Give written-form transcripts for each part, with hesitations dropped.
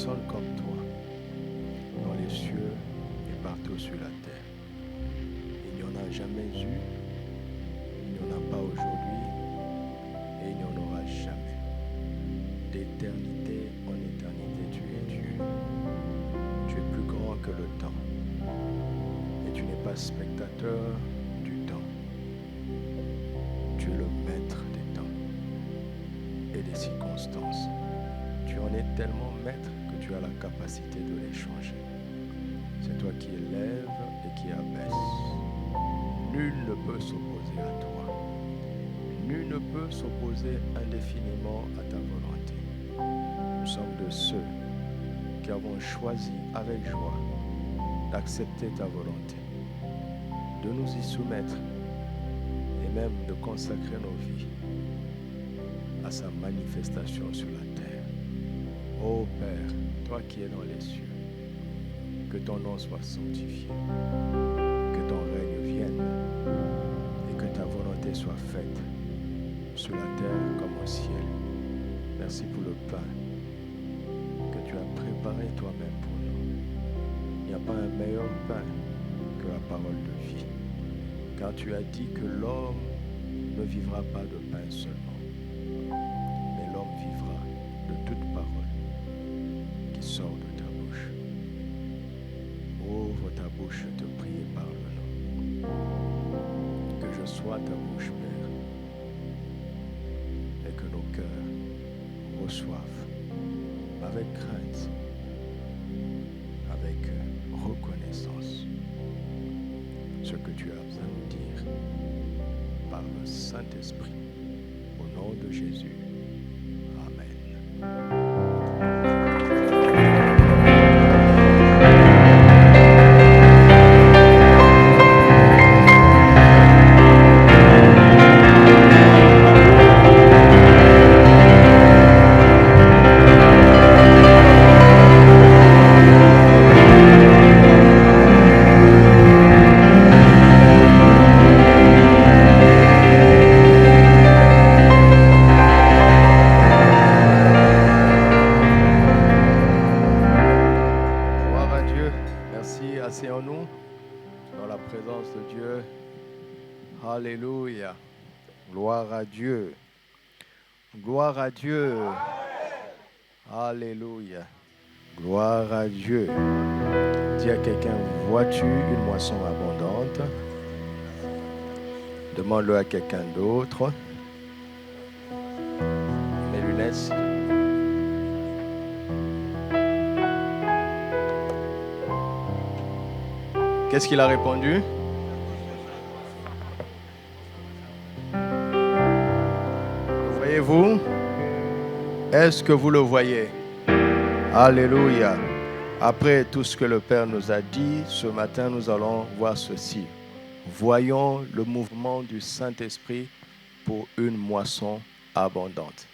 personne comme toi dans les cieux et partout sur la terre. Il n'y en a jamais eu, il n'y en a pas aujourd'hui et il n'y en aura jamais. D'éternité en éternité, tu es Dieu. Tu es plus grand que le temps. Et tu n'es pas spectateur du temps. Tu es le maître des temps et des circonstances. Tu en es tellement maître que tu as la capacité de les changer. C'est toi qui élèves et qui abaisse. Nul ne peut s'opposer à toi. Nul ne peut s'opposer indéfiniment à ta volonté. Nous sommes de ceux qui avons choisi avec joie d'accepter ta volonté, de nous y soumettre et même de consacrer nos vies à sa manifestation sur la terre. Ô Père, toi qui es dans les cieux, que ton nom soit sanctifié, que ton règne vienne et que ta volonté soit faite sur la terre comme au ciel. Merci pour le pain que tu as préparé toi-même pour nous. Il n'y a pas un meilleur pain que la parole de vie, car tu as dit que l'homme ne vivra pas de pain seulement, mais l'homme vivra de toute parole qui sort de ta bouche. Ouvre ta bouche, je te prie, et parle-nous. Que je sois ta bouche, Père, et que nos cœurs reçoivent avec crainte, avec reconnaissance, ce que tu as à nous dire par le Saint-Esprit. Au nom de Jésus. Amen. Asseyons-nous dans la présence de Dieu. Alléluia. Gloire à Dieu. Gloire à Dieu. Alléluia. Gloire à Dieu. Dis à quelqu'un, vois-tu une moisson abondante? Demande-le à quelqu'un d'autre. Mes lunettes. Qu'est-ce qu'il a répondu? Voyez-vous? Est-ce que vous le voyez? Alléluia. Après tout ce que le Père nous a dit, ce matin, nous allons voir ceci. Voyons le mouvement du Saint-Esprit pour une moisson abondante.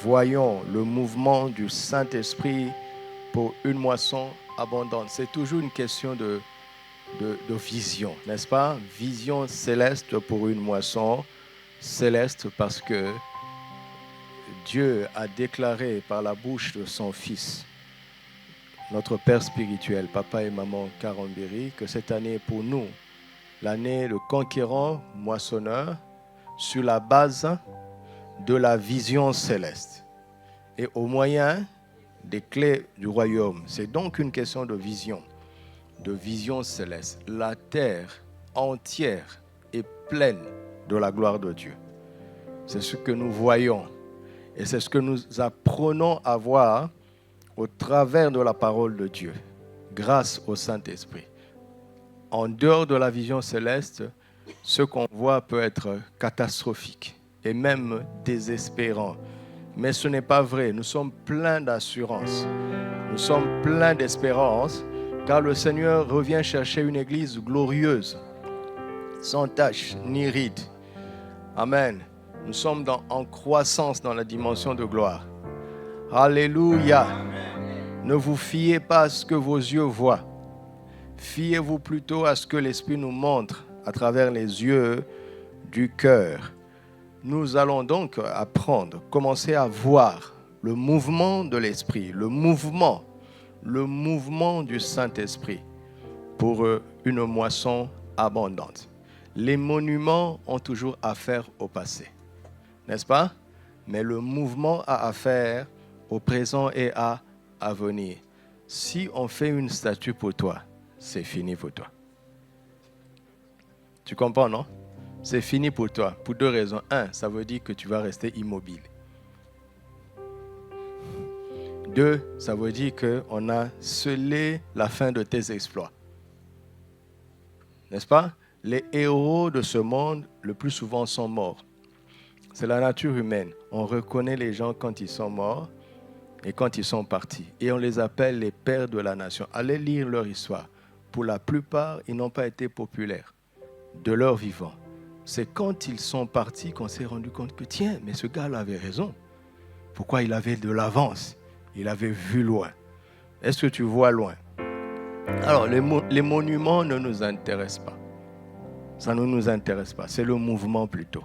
Voyons le mouvement du Saint-Esprit pour une moisson abondante. C'est toujours une question de vision, n'est-ce pas? Vision céleste pour une moisson céleste, parce que Dieu a déclaré par la bouche de son Fils, notre Père spirituel, Papa et Maman Karambiri, que cette année est pour nous l'année de conquérant moissonneur sur la base de la vision céleste et au moyen des clés du royaume. C'est donc une question de vision céleste. La terre entière est pleine de la gloire de Dieu. C'est ce que nous voyons et c'est ce que nous apprenons à voir au travers de la parole de Dieu, grâce au Saint-Esprit. En dehors de la vision céleste, ce qu'on voit peut être catastrophique et même désespérant. Mais ce n'est pas vrai. Nous sommes pleins d'assurance. Nous sommes pleins d'espérance, car le Seigneur revient chercher une église glorieuse, sans tache ni ride. Amen. Nous sommes en croissance dans la dimension de gloire. Alléluia. Ne vous fiez pas à ce que vos yeux voient. Fiez-vous plutôt à ce que l'Esprit nous montre à travers les yeux du cœur. Nous allons donc apprendre, commencer à voir le mouvement de l'Esprit, le mouvement du Saint-Esprit pour une moisson abondante. Les monuments ont toujours affaire au passé, n'est-ce pas? Mais le mouvement a affaire au présent et à venir. Si on fait une statue pour toi, c'est fini pour toi. Tu comprends, non? C'est fini pour toi, pour deux raisons. Un, ça veut dire que tu vas rester immobile. Deux, ça veut dire qu'on a scellé la fin de tes exploits. N'est-ce pas? Les héros de ce monde, le plus souvent, sont morts. C'est la nature humaine. On reconnaît les gens quand ils sont morts et quand ils sont partis. Et on les appelle les pères de la nation. Allez lire leur histoire. Pour la plupart, ils n'ont pas été populaires de leur vivant. C'est quand ils sont partis qu'on s'est rendu compte que, tiens, mais ce gars-là avait raison. Pourquoi il avait de l'avance? Il avait vu loin. Est-ce que tu vois loin? Alors, les monuments ne nous intéressent pas. Ça ne nous intéresse pas. C'est le mouvement plutôt.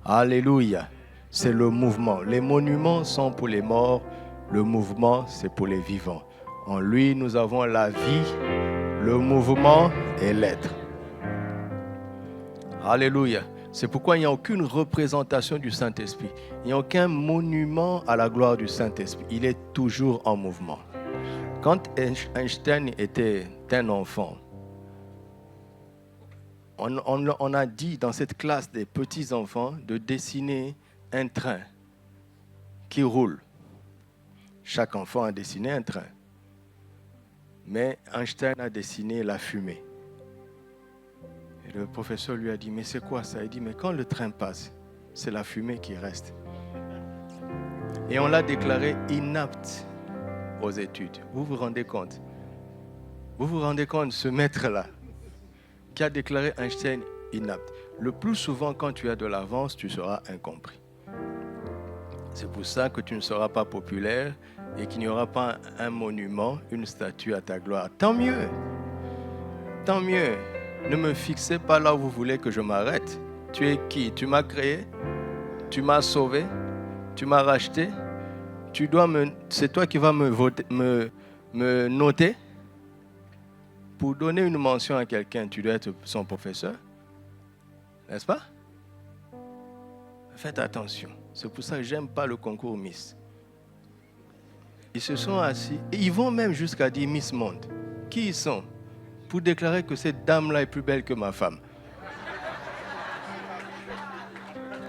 Alléluia. C'est le mouvement. Les monuments sont pour les morts. Le mouvement, c'est pour les vivants. En lui, nous avons la vie, le mouvement et l'être. Alléluia. C'est pourquoi il n'y a aucune représentation du Saint-Esprit. Il n'y a aucun monument à la gloire du Saint-Esprit. Il est toujours en mouvement. Quand Einstein était un enfant, on a dit dans cette classe des petits-enfants de dessiner un train qui roule. Chaque enfant a dessiné un train. Mais Einstein a dessiné la fumée. Et le professeur lui a dit, mais c'est quoi ça? Il dit, mais quand le train passe, c'est la fumée qui reste. Et on l'a déclaré inapte aux études. Vous vous rendez compte? Vous vous rendez compte, ce maître-là, qui a déclaré Einstein inapte. Le plus souvent, quand tu as de l'avance, tu seras incompris. C'est pour ça que tu ne seras pas populaire et qu'il n'y aura pas un monument, une statue à ta gloire. Tant mieux. Tant mieux. Ne me fixez pas là où vous voulez que je m'arrête. Tu es qui? Tu m'as créé? Tu m'as sauvé? Tu m'as racheté? C'est toi qui vas me noter? Pour donner une mention à quelqu'un, tu dois être son professeur. N'est-ce pas? Faites attention. C'est pour ça que j'aime pas le concours Miss. Ils se sont assis et ils vont même jusqu'à dire Miss Monde. Qui ils sont? Pour déclarer que cette dame-là est plus belle que ma femme.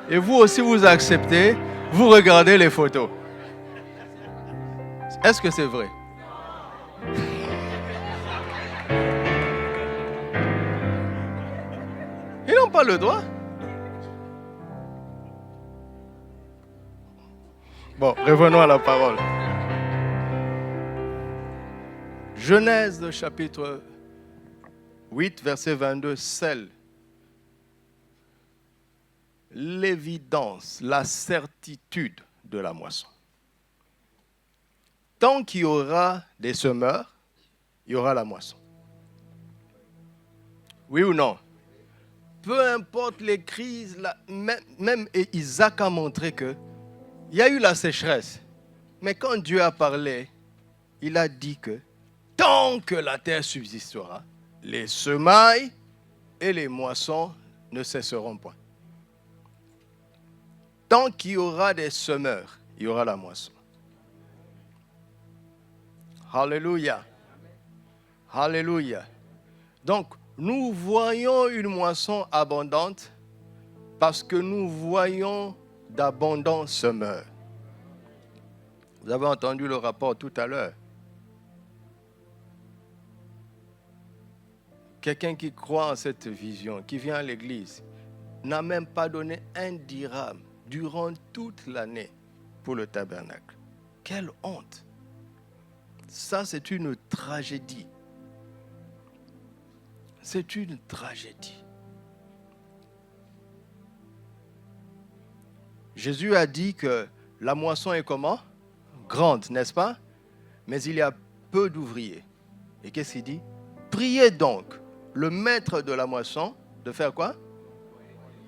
Et vous aussi, vous acceptez, vous regardez les photos. Est-ce que c'est vrai? Ils n'ont pas le droit. Bon, revenons à la parole. Genèse chapitre 8, verset 22, scelle l'évidence, la certitude de la moisson. Tant qu'il y aura des semeurs, il y aura la moisson. Oui ou non? Peu importe les crises, même Isaac a montré qu'il y a eu la sécheresse. Mais quand Dieu a parlé, il a dit que tant que la terre subsistera, les semailles et les moissons ne cesseront point. Tant qu'il y aura des semeurs, il y aura la moisson. Alléluia. Alléluia. Donc, nous voyons une moisson abondante parce que nous voyons d'abondants semeurs. Vous avez entendu le rapport tout à l'heure. Quelqu'un qui croit en cette vision, qui vient à l'église, n'a même pas donné un dirham durant toute l'année pour le tabernacle. Quelle honte! Ça, c'est une tragédie. C'est une tragédie. Jésus a dit que la moisson est comment? Grande, n'est-ce pas? Mais il y a peu d'ouvriers. Et qu'est-ce qu'il dit? Priez donc le maître de la moisson de faire quoi?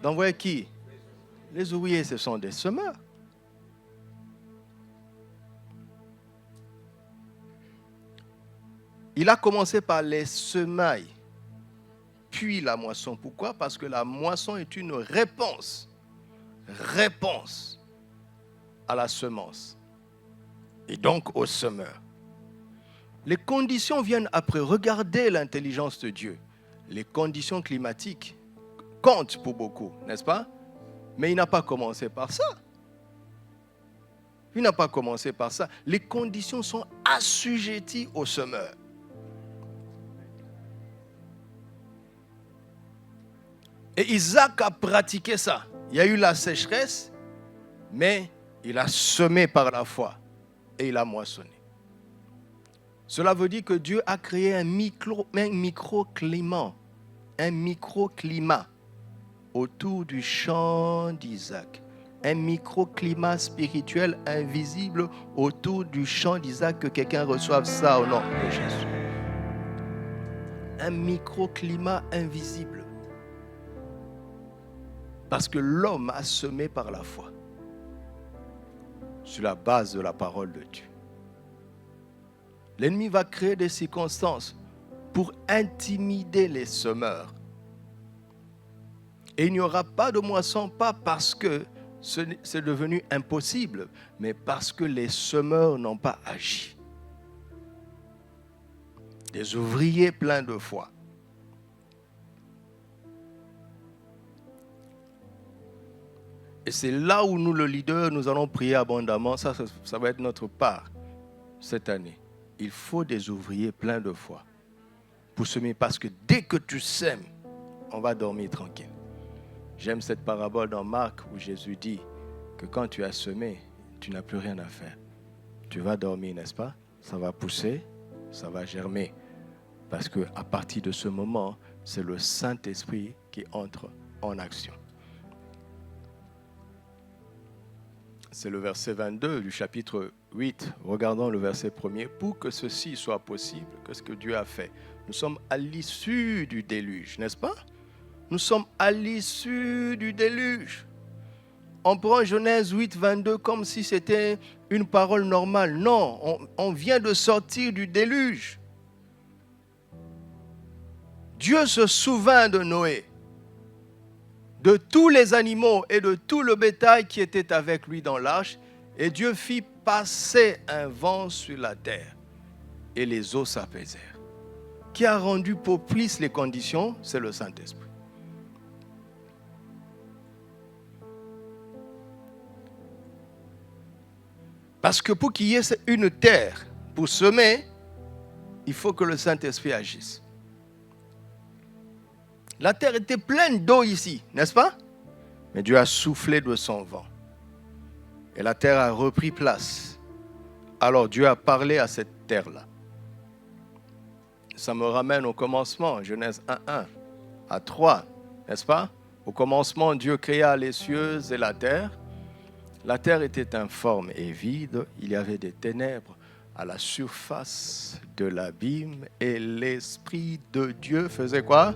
D'envoyer qui? Les ouvriers, ce sont des semeurs. Il a commencé par les semailles, puis la moisson. Pourquoi? Parce que la moisson est une réponse à la semence et donc au semeur. Les conditions viennent après. Regardez l'intelligence de Dieu. Les conditions climatiques comptent pour beaucoup, n'est-ce pas? Mais il n'a pas commencé par ça. Il n'a pas commencé par ça. Les conditions sont assujetties au semeur. Et Isaac a pratiqué ça. Il y a eu la sécheresse, mais il a semé par la foi et il a moissonné. Cela veut dire que Dieu a créé un microclimat autour du champ d'Isaac. Un microclimat spirituel invisible autour du champ d'Isaac, que quelqu'un reçoive ça au nom de Jésus. Un microclimat invisible. Parce que l'homme a semé par la foi, sur la base de la parole de Dieu. L'ennemi va créer des circonstances pour intimider les semeurs. Et il n'y aura pas de moisson, pas parce que c'est devenu impossible, mais parce que les semeurs n'ont pas agi. Des ouvriers pleins de foi. Et c'est là où nous, le leader, nous allons prier abondamment. Ça va être notre part cette année. Il faut des ouvriers pleins de foi pour semer. Parce que dès que tu sèmes, on va dormir tranquille. J'aime cette parabole dans Marc où Jésus dit que quand tu as semé, tu n'as plus rien à faire. Tu vas dormir, n'est-ce pas? Ça va pousser, ça va germer. Parce qu'à partir de ce moment, c'est le Saint-Esprit qui entre en action. C'est le verset 22 du chapitre 8. Regardons le verset 1er. Pour que ceci soit possible, qu'est-ce que Dieu a fait? Nous sommes à l'issue du déluge, n'est-ce pas? Nous sommes à l'issue du déluge. On prend Genèse 8, 22 comme si c'était une parole normale. Non, on vient de sortir du déluge. Dieu se souvint de Noé, de tous les animaux et de tout le bétail qui était avec lui dans l'arche, et Dieu fit passer un vent sur la terre, et les eaux s'apaisèrent. Qui a rendu propices les conditions? C'est le Saint-Esprit. Parce que pour qu'il y ait une terre pour semer, il faut que le Saint-Esprit agisse. La terre était pleine d'eau ici, n'est-ce pas? Mais Dieu a soufflé de son vent. Et la terre a repris place. Alors Dieu a parlé à cette terre-là. Ça me ramène au commencement, Genèse 1, 1 à 3, n'est-ce pas? Au commencement, Dieu créa les cieux et la terre. La terre était informe et vide. Il y avait des ténèbres à la surface de l'abîme. Et l'Esprit de Dieu faisait quoi?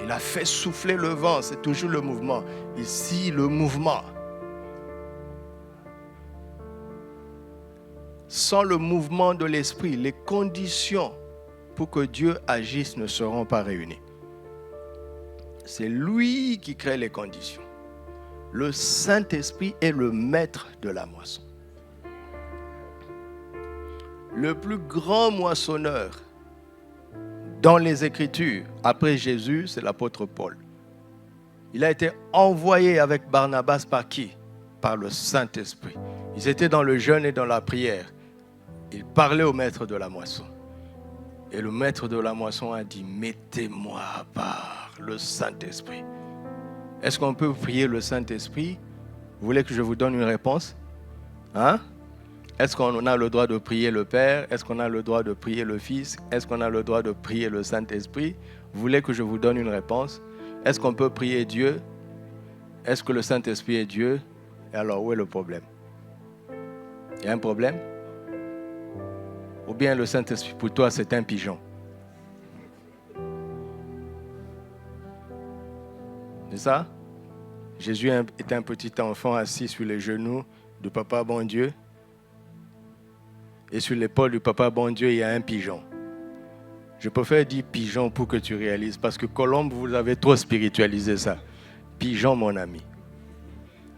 Il a fait souffler le vent, c'est toujours le mouvement. Ici, le mouvement. Sans le mouvement de l'esprit, les conditions pour que Dieu agisse ne seront pas réunies. C'est lui qui crée les conditions. Le Saint-Esprit est le maître de la moisson. Le plus grand moissonneur dans les Écritures, après Jésus, c'est l'apôtre Paul. Il a été envoyé avec Barnabas par qui? Par le Saint-Esprit. Ils étaient dans le jeûne et dans la prière. Ils parlaient au maître de la moisson. Et le maître de la moisson a dit, mettez-moi à part le Saint-Esprit. Est-ce qu'on peut prier le Saint-Esprit? Vous voulez que je vous donne une réponse? Hein? Est-ce qu'on a le droit de prier le Père? Est-ce qu'on a le droit de prier le Fils? Est-ce qu'on a le droit de prier le Saint-Esprit? Vous voulez que je vous donne une réponse? Est-ce qu'on peut prier Dieu? Est-ce que le Saint-Esprit est Dieu? Et alors, où est le problème? Il y a un problème? Ou bien le Saint-Esprit, pour toi, c'est un pigeon? C'est ça? Jésus est un petit enfant assis sur les genoux de Papa bon Dieu. Et sur l'épaule du papa bon Dieu, il y a un pigeon. Je préfère dire pigeon pour que tu réalises, parce que colombe, vous avez trop spiritualisé ça. Pigeon, mon ami.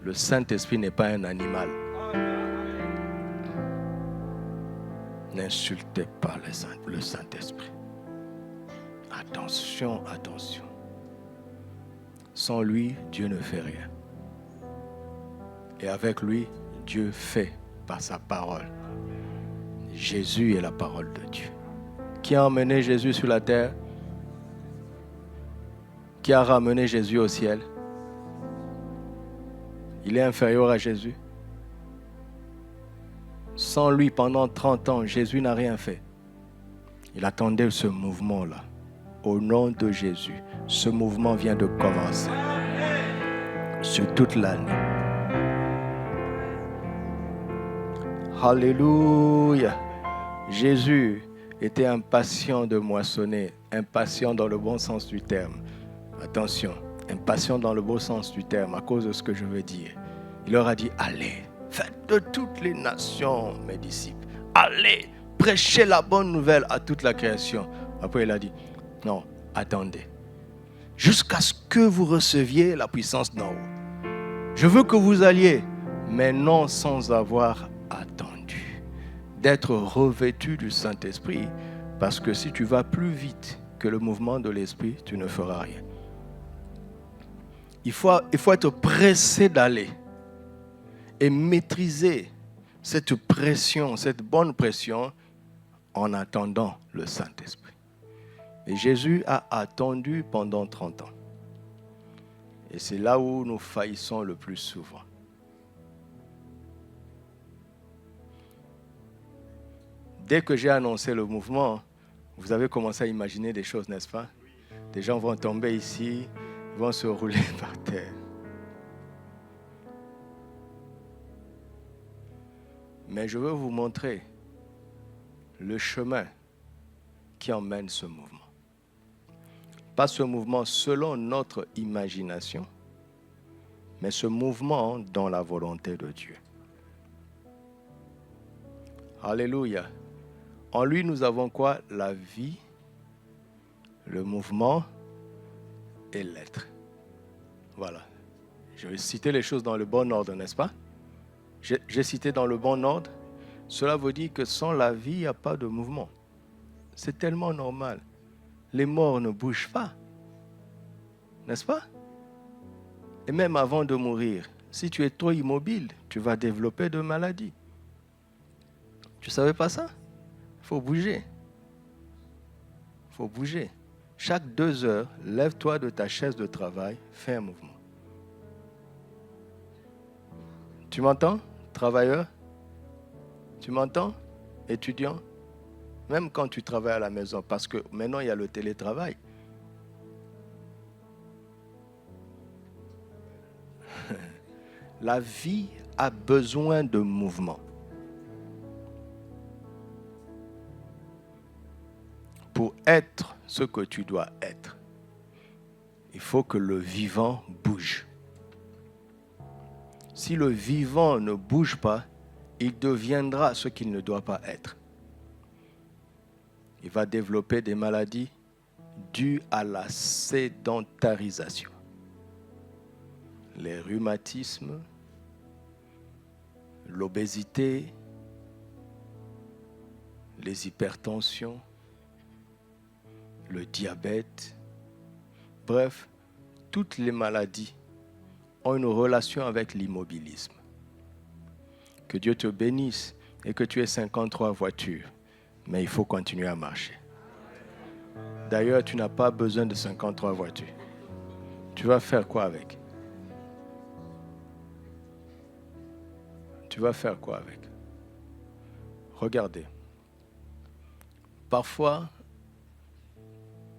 Le Saint-Esprit n'est pas un animal. N'insultez pas le Saint-Esprit. Attention, attention. Sans lui, Dieu ne fait rien. Et avec lui, Dieu fait par sa parole. Jésus est la parole de Dieu. Qui a emmené Jésus sur la terre? Qui a ramené Jésus au ciel? Il est inférieur à Jésus. Sans lui, pendant 30 ans, Jésus n'a rien fait. Il attendait ce mouvement-là. Au nom de Jésus, ce mouvement vient de commencer. Sur toute l'année. Alléluia. Jésus était impatient de moissonner, impatient dans le bon sens du terme. Attention, impatient dans le bon sens du terme à cause de ce que je veux dire. Il leur a dit, allez, faites de toutes les nations mes disciples. Allez, prêchez la bonne nouvelle à toute la création. Après il a dit, non, attendez. Jusqu'à ce que vous receviez la puissance d'en haut. Je veux que vous alliez, mais non sans avoir attendu. D'être revêtu du Saint-Esprit, parce que si tu vas plus vite que le mouvement de l'Esprit, tu ne feras rien. Il faut être pressé d'aller et maîtriser cette pression, cette bonne pression, en attendant le Saint-Esprit. Et Jésus a attendu pendant 30 ans. Et c'est là où nous faillissons le plus souvent. Dès que j'ai annoncé le mouvement, vous avez commencé à imaginer des choses, n'est-ce pas? Des gens vont tomber ici, vont se rouler par terre. Mais je veux vous montrer le chemin qui emmène ce mouvement. Pas ce mouvement selon notre imagination, mais ce mouvement dans la volonté de Dieu. Alléluia. En lui, nous avons quoi? La vie, le mouvement et l'être. Voilà. Je vais citer les choses dans le bon ordre, n'est-ce pas? J'ai cité dans le bon ordre. Cela veut dire que sans la vie, il n'y a pas de mouvement. C'est tellement normal. Les morts ne bougent pas. N'est-ce pas? Et même avant de mourir, si tu es trop immobile, tu vas développer de maladies. Tu ne savais pas ça? Il faut bouger. Il faut bouger. Chaque 2 heures, lève-toi de ta chaise de travail, fais un mouvement. Tu m'entends, travailleur? Tu m'entends, étudiant? Même quand tu travailles à la maison, parce que maintenant il y a le télétravail. La vie a besoin de mouvement. Pour être ce que tu dois être, il faut que le vivant bouge. Si le vivant ne bouge pas, il deviendra ce qu'il ne doit pas être. Il va développer des maladies dues à la sédentarisation. Les rhumatismes, l'obésité, les hypertensions, le diabète, bref, toutes les maladies ont une relation avec l'immobilisme. Que Dieu te bénisse et que tu aies 53 voitures, mais il faut continuer à marcher. D'ailleurs, tu n'as pas besoin de 53 voitures. Tu vas faire quoi avec? Tu vas faire quoi avec? Regardez. Parfois,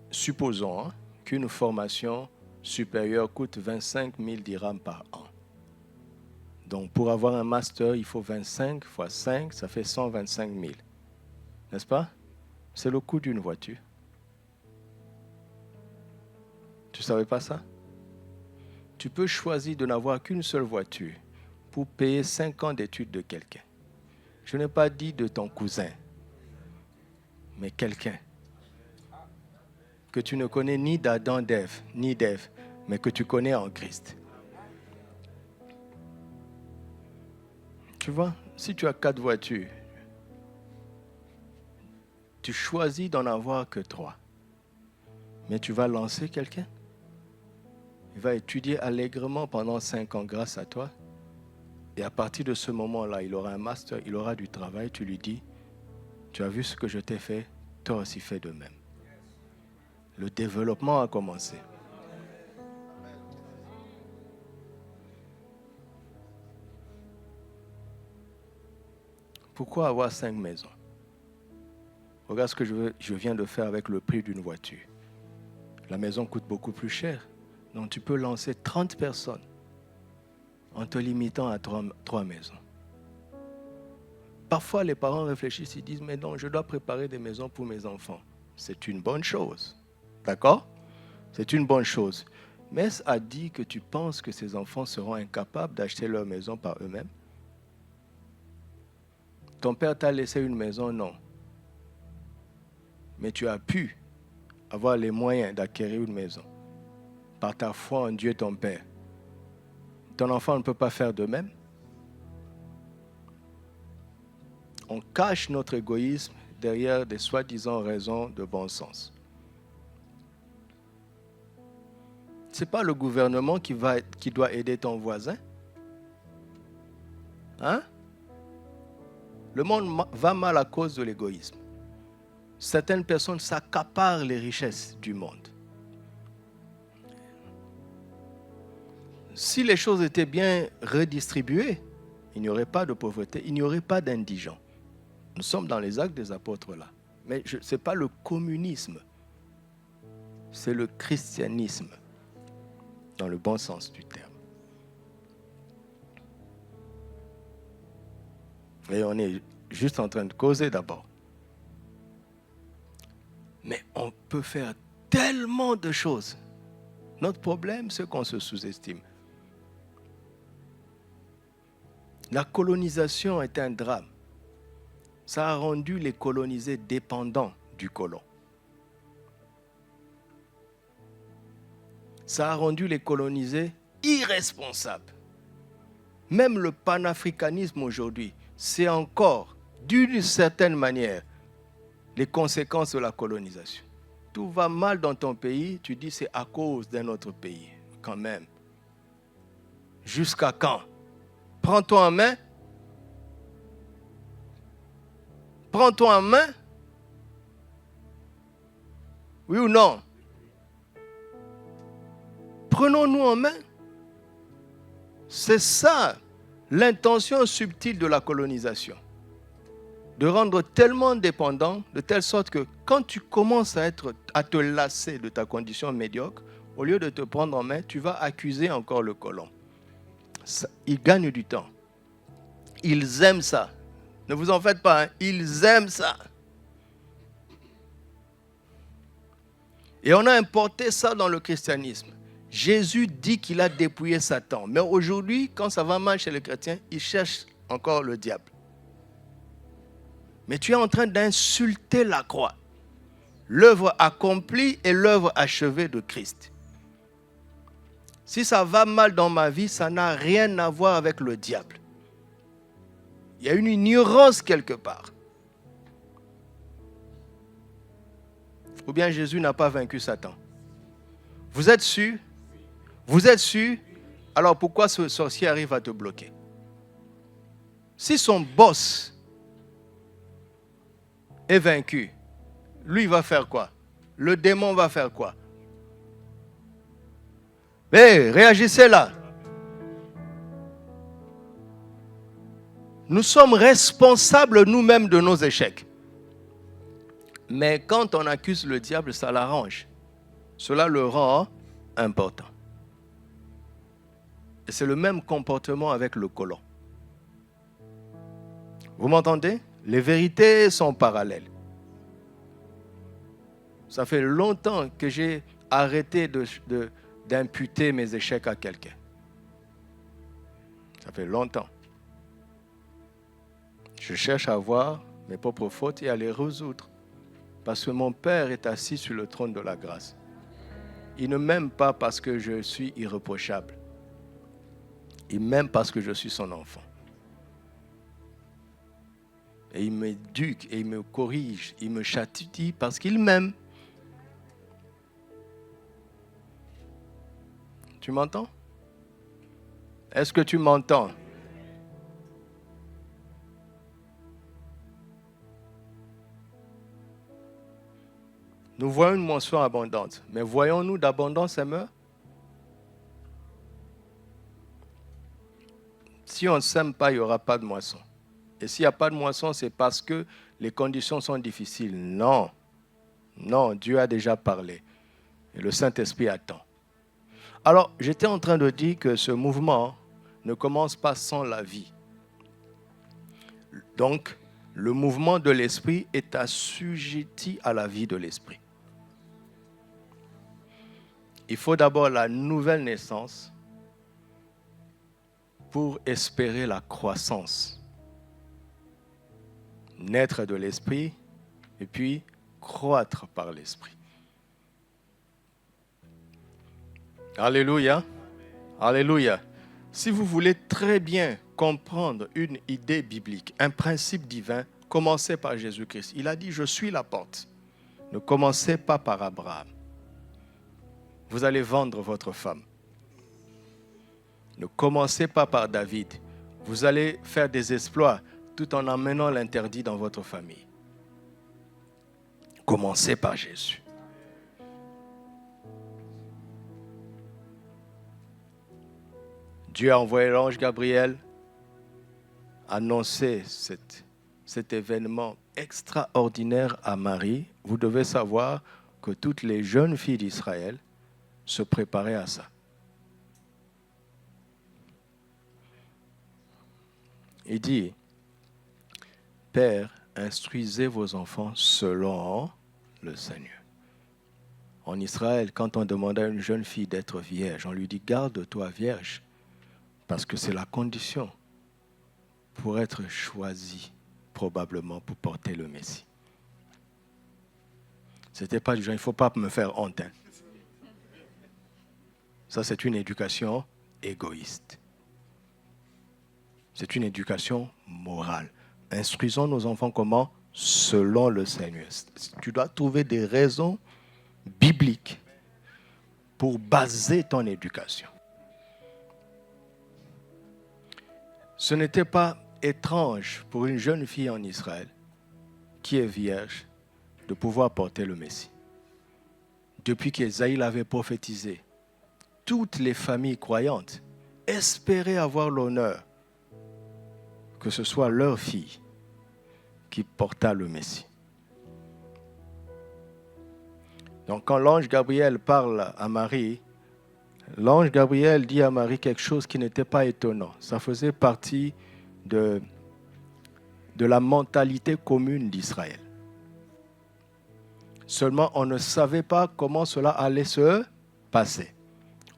supposons qu'une formation supérieure coûte 25 000 dirhams par an. Donc, pour avoir un master, il faut 25 fois 5, ça fait 125 000. N'est-ce pas? C'est le coût d'une voiture. Tu ne savais pas ça? Tu peux choisir de n'avoir qu'une seule voiture pour payer 5 ans d'études de quelqu'un. Je n'ai pas dit de ton cousin, mais quelqu'un que tu ne connais ni d'Adam, ni d'Ève, mais que tu connais en Christ. Tu vois, si tu as 4 voitures, tu choisis d'en avoir que 3. Mais tu vas lancer quelqu'un. Il va étudier allègrement pendant 5 ans grâce à toi. Et à partir de ce moment-là, il aura un master, il aura du travail. Tu lui dis, tu as vu ce que je t'ai fait, toi aussi fais de même. Le développement a commencé. Pourquoi avoir 5 maisons? Regarde ce que je viens de faire avec le prix d'une voiture. La maison coûte beaucoup plus cher. Donc tu peux lancer 30 personnes en te limitant à 3 maisons. Parfois, les parents réfléchissent, ils disent, mais non, je dois préparer des maisons pour mes enfants. C'est une bonne chose. D'accord? C'est une bonne chose. Mais est-ce à dire que tu penses que ces enfants seront incapables d'acheter leur maison par eux-mêmes? Ton père t'a laissé une maison? Non. Mais tu as pu avoir les moyens d'acquérir une maison par ta foi en Dieu ton Père. Ton enfant ne peut pas faire de même. On cache notre égoïsme derrière des soi-disant raisons de bon sens. Ce n'est pas le gouvernement qui doit aider ton voisin. Hein? Le monde va mal à cause de l'égoïsme. Certaines personnes s'accaparent les richesses du monde. Si les choses étaient bien redistribuées, il n'y aurait pas de pauvreté, il n'y aurait pas d'indigents. Nous sommes dans les actes des apôtres là. Mais ce n'est pas le communisme, c'est le christianisme, dans le bon sens du terme. Et on est juste en train de causer d'abord. Mais on peut faire tellement de choses. Notre problème, c'est qu'on se sous-estime. La colonisation est un drame. Ça a rendu les colonisés dépendants du colon. Ça a rendu les colonisés irresponsables. Même le panafricanisme aujourd'hui, c'est encore, d'une certaine manière, les conséquences de la colonisation. Tout va mal dans ton pays, tu dis c'est à cause d'un autre pays, quand même. Jusqu'à quand? Prends-toi en main. Prends-toi en main. Oui ou non? Prenons-nous en main. C'est ça l'intention subtile de la colonisation. De rendre tellement dépendant, de telle sorte que quand tu commences à te lasser de ta condition médiocre, au lieu de te prendre en main, tu vas accuser encore le colon. Ça, ils gagnent du temps. Ils aiment ça. Ne vous en faites pas, hein? Ils aiment ça. Et on a importé ça dans le christianisme. Jésus dit qu'il a dépouillé Satan. Mais aujourd'hui, quand ça va mal chez les chrétiens, ils cherchent encore le diable. Mais tu es en train d'insulter la croix. L'œuvre accomplie et l'œuvre achevée de Christ. Si ça va mal dans ma vie, ça n'a rien à voir avec le diable. Il y a une ignorance quelque part. Ou bien Jésus n'a pas vaincu Satan. Vous êtes sûr? Vous êtes sûr? Alors pourquoi ce sorcier arrive à te bloquer? Si son boss est vaincu, lui va faire quoi? Le démon va faire quoi? Mais réagissez là. Nous sommes responsables nous-mêmes de nos échecs. Mais quand on accuse le diable, ça l'arrange. Cela le rend important. Et c'est le même comportement avec le colon. Vous m'entendez? Les vérités sont parallèles. Ça fait longtemps que j'ai arrêté d'imputer mes échecs à quelqu'un. Ça fait longtemps. Je cherche à voir mes propres fautes et à les résoudre. Parce que mon Père est assis sur le trône de la grâce. Il ne m'aime pas parce que je suis irréprochable. Il m'aime parce que je suis son enfant. Et il m'éduque et il me corrige, il me châtie parce qu'il m'aime. Tu m'entends? Est-ce que tu m'entends? Nous voyons une moisson abondante, mais voyons-nous d'abondance et meurtre? Si on ne sème pas, il n'y aura pas de moisson. Et s'il n'y a pas de moisson, c'est parce que les conditions sont difficiles. Non, non, Dieu a déjà parlé. Et le Saint-Esprit attend. Alors, j'étais en train de dire que ce mouvement ne commence pas sans la vie. Donc, le mouvement de l'Esprit est assujetti à la vie de l'Esprit. Il faut d'abord la nouvelle naissance pour espérer la croissance. Naître de l'Esprit et puis croître par l'Esprit. Alléluia. Alléluia. Si vous voulez très bien comprendre une idée biblique, un principe divin, commencez par Jésus-Christ. Il a dit, je suis la porte. Ne commencez pas par Abraham. Vous allez vendre votre femme. Ne commencez pas par David. Vous allez faire des exploits tout en amenant l'interdit dans votre famille. Commencez par Jésus. Dieu a envoyé l'ange Gabriel annoncer cet événement extraordinaire à Marie. Vous devez savoir que toutes les jeunes filles d'Israël se préparaient à ça. Il dit, Père, instruisez vos enfants selon le Seigneur. En Israël, quand on demandait à une jeune fille d'être vierge, on lui dit, garde-toi vierge, parce que c'est la condition pour être choisie, probablement, pour porter le Messie. Ce n'était pas du genre, il ne faut pas me faire honte. Hein. Ça, c'est une éducation égoïste. C'est une éducation morale. Instruisons nos enfants comment? Selon le Seigneur. Tu dois trouver des raisons bibliques pour baser ton éducation. Ce n'était pas étrange pour une jeune fille en Israël qui est vierge de pouvoir porter le Messie. Depuis qu'Ésaïe l'avait prophétisé, toutes les familles croyantes espéraient avoir l'honneur que ce soit leur fille qui porta le Messie. Donc quand l'ange Gabriel parle à Marie, l'ange Gabriel dit à Marie quelque chose qui n'était pas étonnant. Ça faisait partie de la mentalité commune d'Israël. Seulement, on ne savait pas comment cela allait se passer.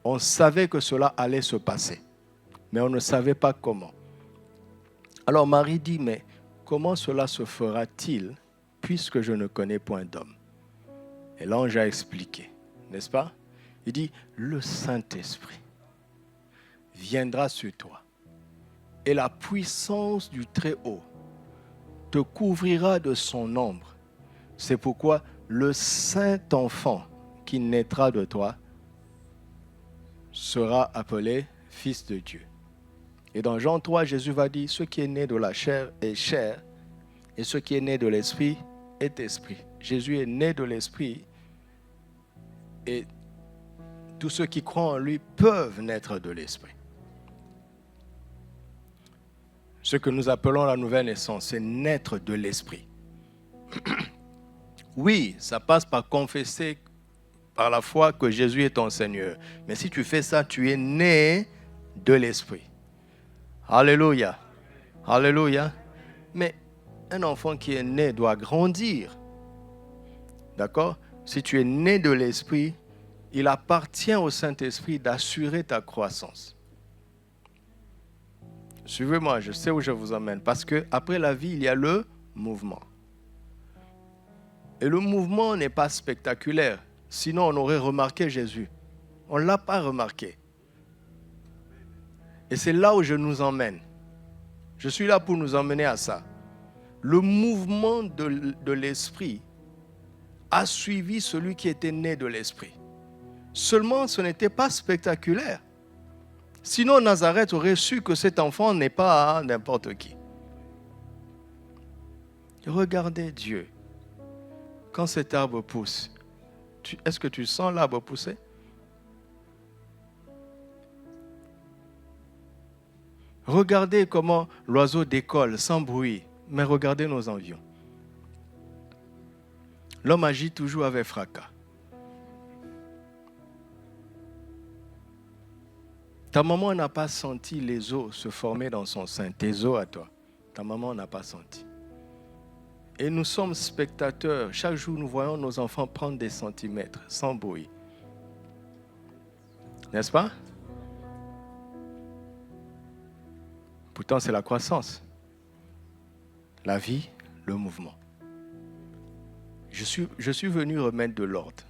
On savait que cela allait se passer, mais on ne savait pas comment. Alors Marie dit, mais comment cela se fera-t-il puisque je ne connais point d'homme? Et l'ange a expliqué, n'est-ce pas? Il dit, le Saint-Esprit viendra sur toi et la puissance du Très-Haut te couvrira de son ombre. C'est pourquoi le Saint-Enfant qui naîtra de toi sera appelé Fils de Dieu. Et dans Jean 3, Jésus va dire, ce qui est né de la chair est chair, et ce qui est né de l'esprit est esprit. Jésus est né de l'esprit, et tous ceux qui croient en lui peuvent naître de l'esprit. Ce que nous appelons la nouvelle naissance, c'est naître de l'esprit. Oui, ça passe par confesser par la foi que Jésus est ton Seigneur. Mais si tu fais ça, tu es né de l'esprit. Alléluia. Alléluia. Mais un enfant qui est né doit grandir. D'accord? Si tu es né de l'esprit, il appartient au Saint-Esprit d'assurer ta croissance. Suivez-moi, je sais où je vous emmène. Parce qu'après la vie, il y a le mouvement. Et le mouvement n'est pas spectaculaire. Sinon, on aurait remarqué Jésus. On ne l'a pas remarqué. Et c'est là où je nous emmène. Je suis là pour nous emmener à ça. Le mouvement de l'esprit a suivi celui qui était né de l'esprit. Seulement, ce n'était pas spectaculaire. Sinon, Nazareth aurait su que cet enfant n'est pas n'importe qui. Regardez Dieu. Quand cet arbre pousse, est-ce que tu sens l'arbre pousser? Regardez comment l'oiseau décolle sans bruit, mais regardez nos environs. L'homme agit toujours avec fracas. Ta maman n'a pas senti les os se former dans son sein, tes os à toi. Ta maman n'a pas senti. Et nous sommes spectateurs. Chaque jour, nous voyons nos enfants prendre des centimètres sans bruit. N'est-ce pas? Pourtant, c'est la croissance. La vie, le mouvement. Je suis venu remettre de l'ordre.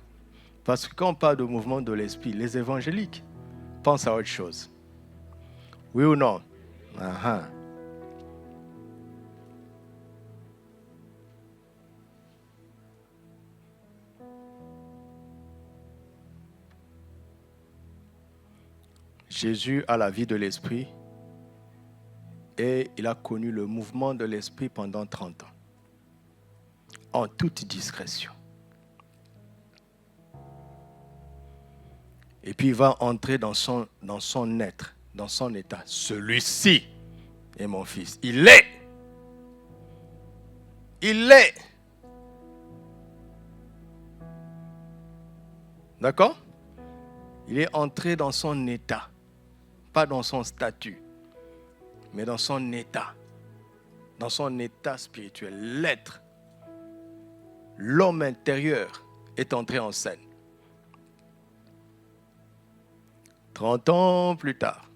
Parce que quand on parle de mouvement de l'esprit, les évangéliques pensent à autre chose. Oui ou non? Uh-huh. Jésus a la vie de l'esprit et il a connu le mouvement de l'esprit pendant 30 ans. En toute discrétion. Et puis il va entrer dans son être, dans son état. Celui-ci est mon fils. Il est. Il est. D'accord? Il est entré dans son état. Pas dans son statut, mais dans son état. Dans son état spirituel. L'être. L'homme intérieur est entré en scène. 30 ans plus tard,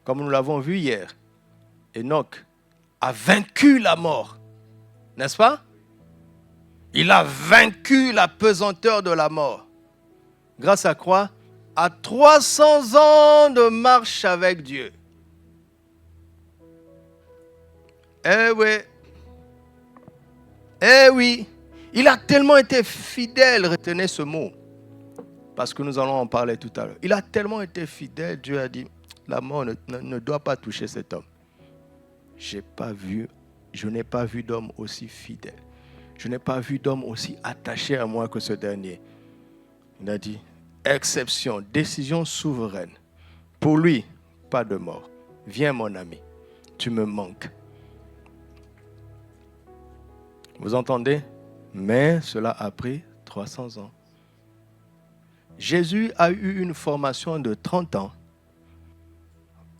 comme nous l'avons vu hier, Enoch a vaincu la mort. N'est-ce pas? Il a vaincu la pesanteur de la mort. Grâce à quoi? À 300 ans de marche avec Dieu. Eh oui. Eh oui. Il a tellement été fidèle, retenez ce mot. Parce que nous allons en parler tout à l'heure. Il a tellement été fidèle, Dieu a dit, la mort ne doit pas toucher cet homme. Je n'ai pas vu d'homme aussi fidèle. Je n'ai pas vu d'homme aussi attaché à moi que ce dernier. Il a dit, exception, décision souveraine. Pour lui, pas de mort. Viens mon ami, tu me manques. Vous entendez? Mais cela a pris 300 ans. Jésus a eu une formation de 30 ans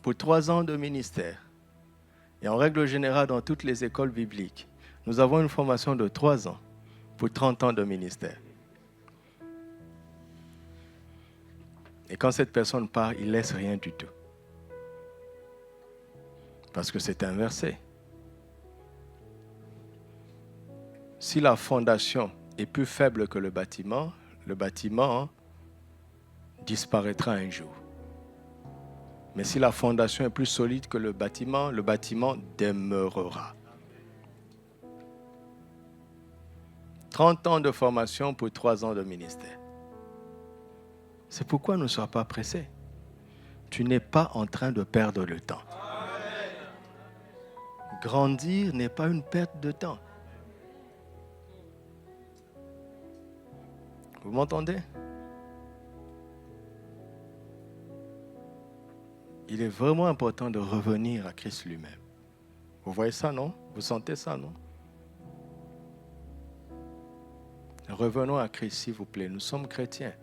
pour 3 ans de ministère. Et en règle générale, dans toutes les écoles bibliques, nous avons une formation de 3 ans pour 30 ans de ministère. Et quand cette personne part, il ne laisse rien du tout. Parce que c'est inversé. Si la fondation est plus faible que le bâtiment disparaîtra un jour. Mais si la fondation est plus solide que le bâtiment demeurera. 30 ans de formation pour 3 ans de ministère. C'est pourquoi ne sois pas pressé. Tu n'es pas en train de perdre le temps. Grandir n'est pas une perte de temps. Vous m'entendez? Il est vraiment important de revenir à Christ lui-même. Vous voyez ça, non? Vous sentez ça, non? Revenons à Christ, s'il vous plaît. Nous sommes chrétiens.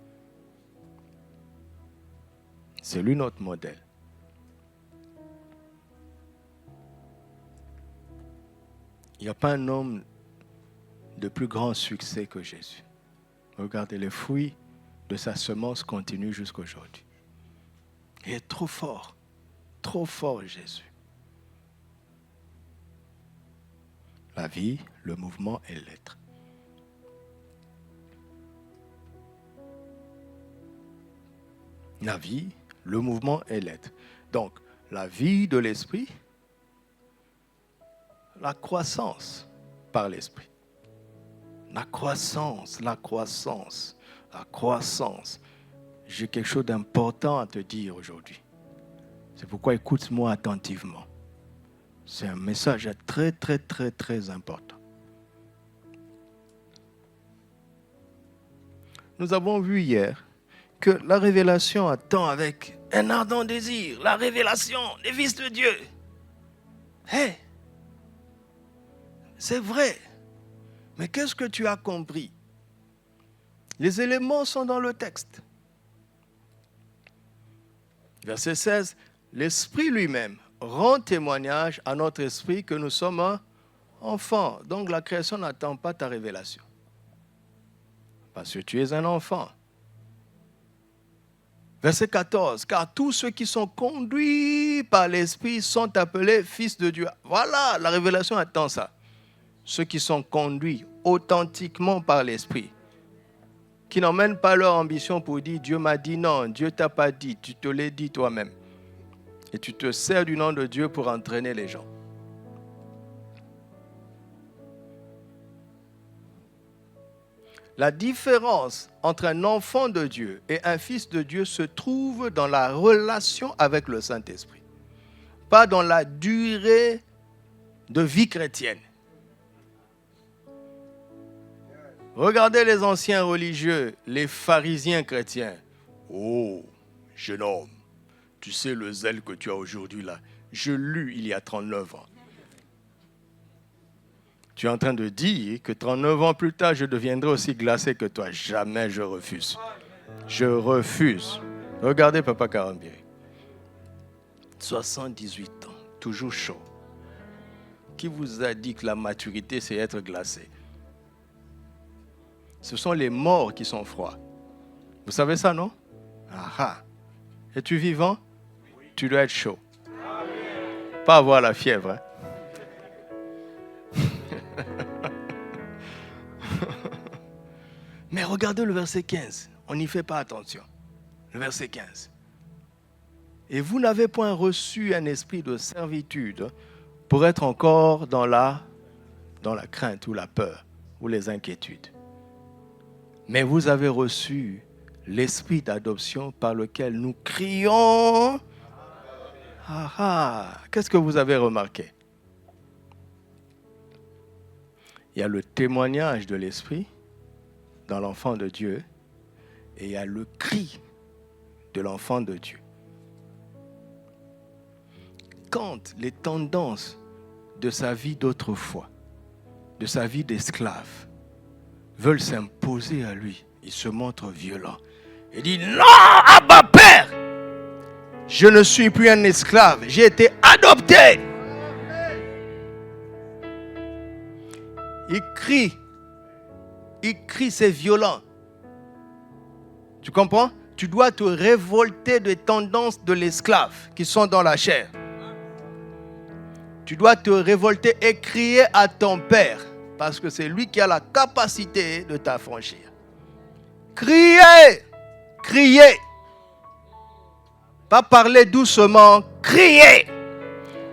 C'est lui notre modèle. Il n'y a pas un homme de plus grand succès que Jésus. Regardez, les fruits de sa semence continuent jusqu'à aujourd'hui. Il est trop fort. trop fort, Jésus. La vie, le mouvement et l'être. La vie, le mouvement et l'être. Donc, la vie de l'esprit, la croissance par l'esprit. La croissance. J'ai quelque chose d'important à te dire aujourd'hui. C'est pourquoi écoute-moi attentivement. C'est un message très, très, très, très important. Nous avons vu hier que la révélation attend avec un ardent désir la révélation des fils de Dieu. Hey, c'est vrai. Mais qu'est-ce que tu as compris? Les éléments sont dans le texte. Verset 16, l'Esprit lui-même rend témoignage à notre esprit que nous sommes enfants. Donc la création n'attend pas ta révélation. Parce que tu es un enfant. Verset 14, car tous ceux qui sont conduits par l'Esprit sont appelés fils de Dieu. Voilà, la révélation attend ça. Ceux qui sont conduits authentiquement par l'Esprit, qui n'emmènent pas leur ambition pour dire Dieu m'a dit non, Dieu t'a pas dit, tu te l'as dit toi-même. Et tu te sers du nom de Dieu pour entraîner les gens. La différence entre un enfant de Dieu et un fils de Dieu se trouve dans la relation avec le Saint-Esprit, pas dans la durée de vie chrétienne. Regardez les anciens religieux, les pharisiens chrétiens. Oh, jeune homme, tu sais le zèle que tu as aujourd'hui là, je l'eus il y a 39 ans. Tu es en train de dire que 39 ans plus tard, je deviendrai aussi glacé que toi. Jamais je refuse. Je refuse. Regardez Papa Karambiri. 78 ans, toujours chaud. Qui vous a dit que la maturité, c'est être glacé? Ce sont les morts qui sont froids. Vous savez ça, non? Ah. Es-tu vivant? Tu dois être chaud. Pas avoir la fièvre. Hein? Mais regardez le verset 15. On n'y fait pas attention. Le verset 15. Et vous n'avez point reçu un esprit de servitude pour être encore dans la crainte ou la peur ou les inquiétudes. Mais vous avez reçu l'esprit d'adoption par lequel nous crions. Qu'est-ce que vous avez remarqué? Il y a le témoignage de l'esprit dans l'enfant de Dieu et il y a le cri de l'enfant de Dieu. Quand les tendances de sa vie d'autrefois, de sa vie d'esclave, veulent s'imposer à lui, il se montre violent. Il dit, non, Abba Père, je ne suis plus un esclave, j'ai été adopté. Il crie, c'est violent. Tu comprends? Tu dois te révolter des tendances de l'esclave qui sont dans la chair. Tu dois te révolter et crier à ton Père, parce que c'est lui qui a la capacité de t'affranchir. Criez! Criez! Pas parler doucement, criez!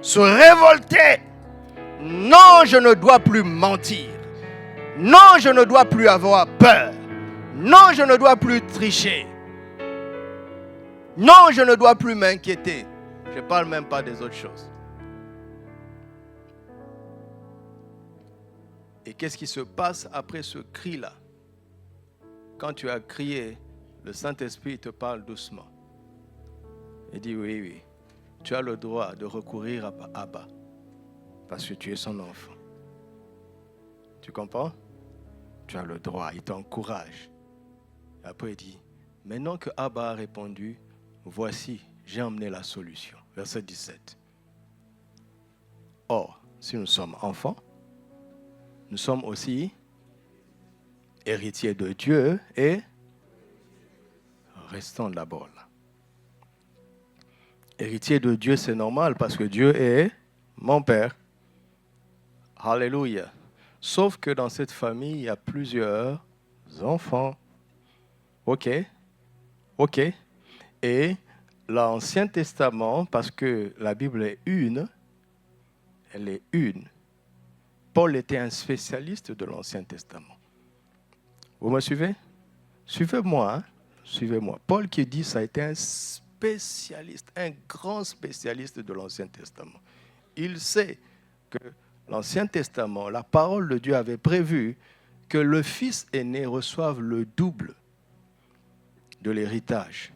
Se révolter! Non, je ne dois plus mentir. Non, je ne dois plus avoir peur. Non, je ne dois plus tricher. Non, je ne dois plus m'inquiéter. Je ne parle même pas des autres choses. Et qu'est-ce qui se passe après ce cri-là? Quand tu as crié, le Saint-Esprit te parle doucement. Il dit oui, tu as le droit de recourir à Abba, parce que tu es son enfant. Tu comprends? Tu as le droit, il t'encourage. Après il dit, maintenant que Abba a répondu, voici, j'ai emmené la solution. Verset 17. Or, si nous sommes enfants, nous sommes aussi héritiers de Dieu et restons d'abord là. Héritier de Dieu, c'est normal parce que Dieu est mon Père. Alléluia. Sauf que dans cette famille, il y a plusieurs enfants. OK. Et l'Ancien Testament, parce que la Bible est une, elle est une. Paul était un spécialiste de l'Ancien Testament. Vous me suivez? Suivez-moi, hein? Suivez-moi. Paul qui dit ça a été un spécialiste, un grand spécialiste de l'Ancien Testament. Il sait que l'Ancien Testament, la parole de Dieu avait prévu que le fils aîné reçoive le double de l'héritage.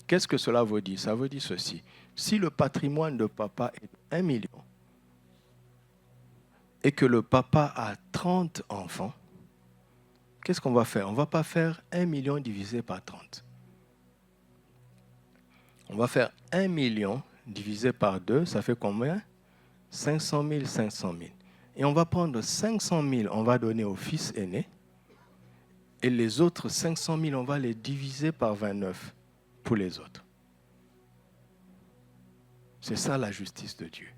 Qu'est-ce que cela veut dire? Ça veut dire ceci. Si le patrimoine de papa est 1 million et que le papa a 30 enfants, qu'est-ce qu'on va faire? On ne va pas faire 1 million divisé par 30. On va faire 1 million divisé par 2, ça fait combien? 500 000, 500 000. Et on va prendre 500 000, on va donner au fils aîné. Et les autres 500 000, on va les diviser par 29 pour les autres. C'est ça la justice de Dieu.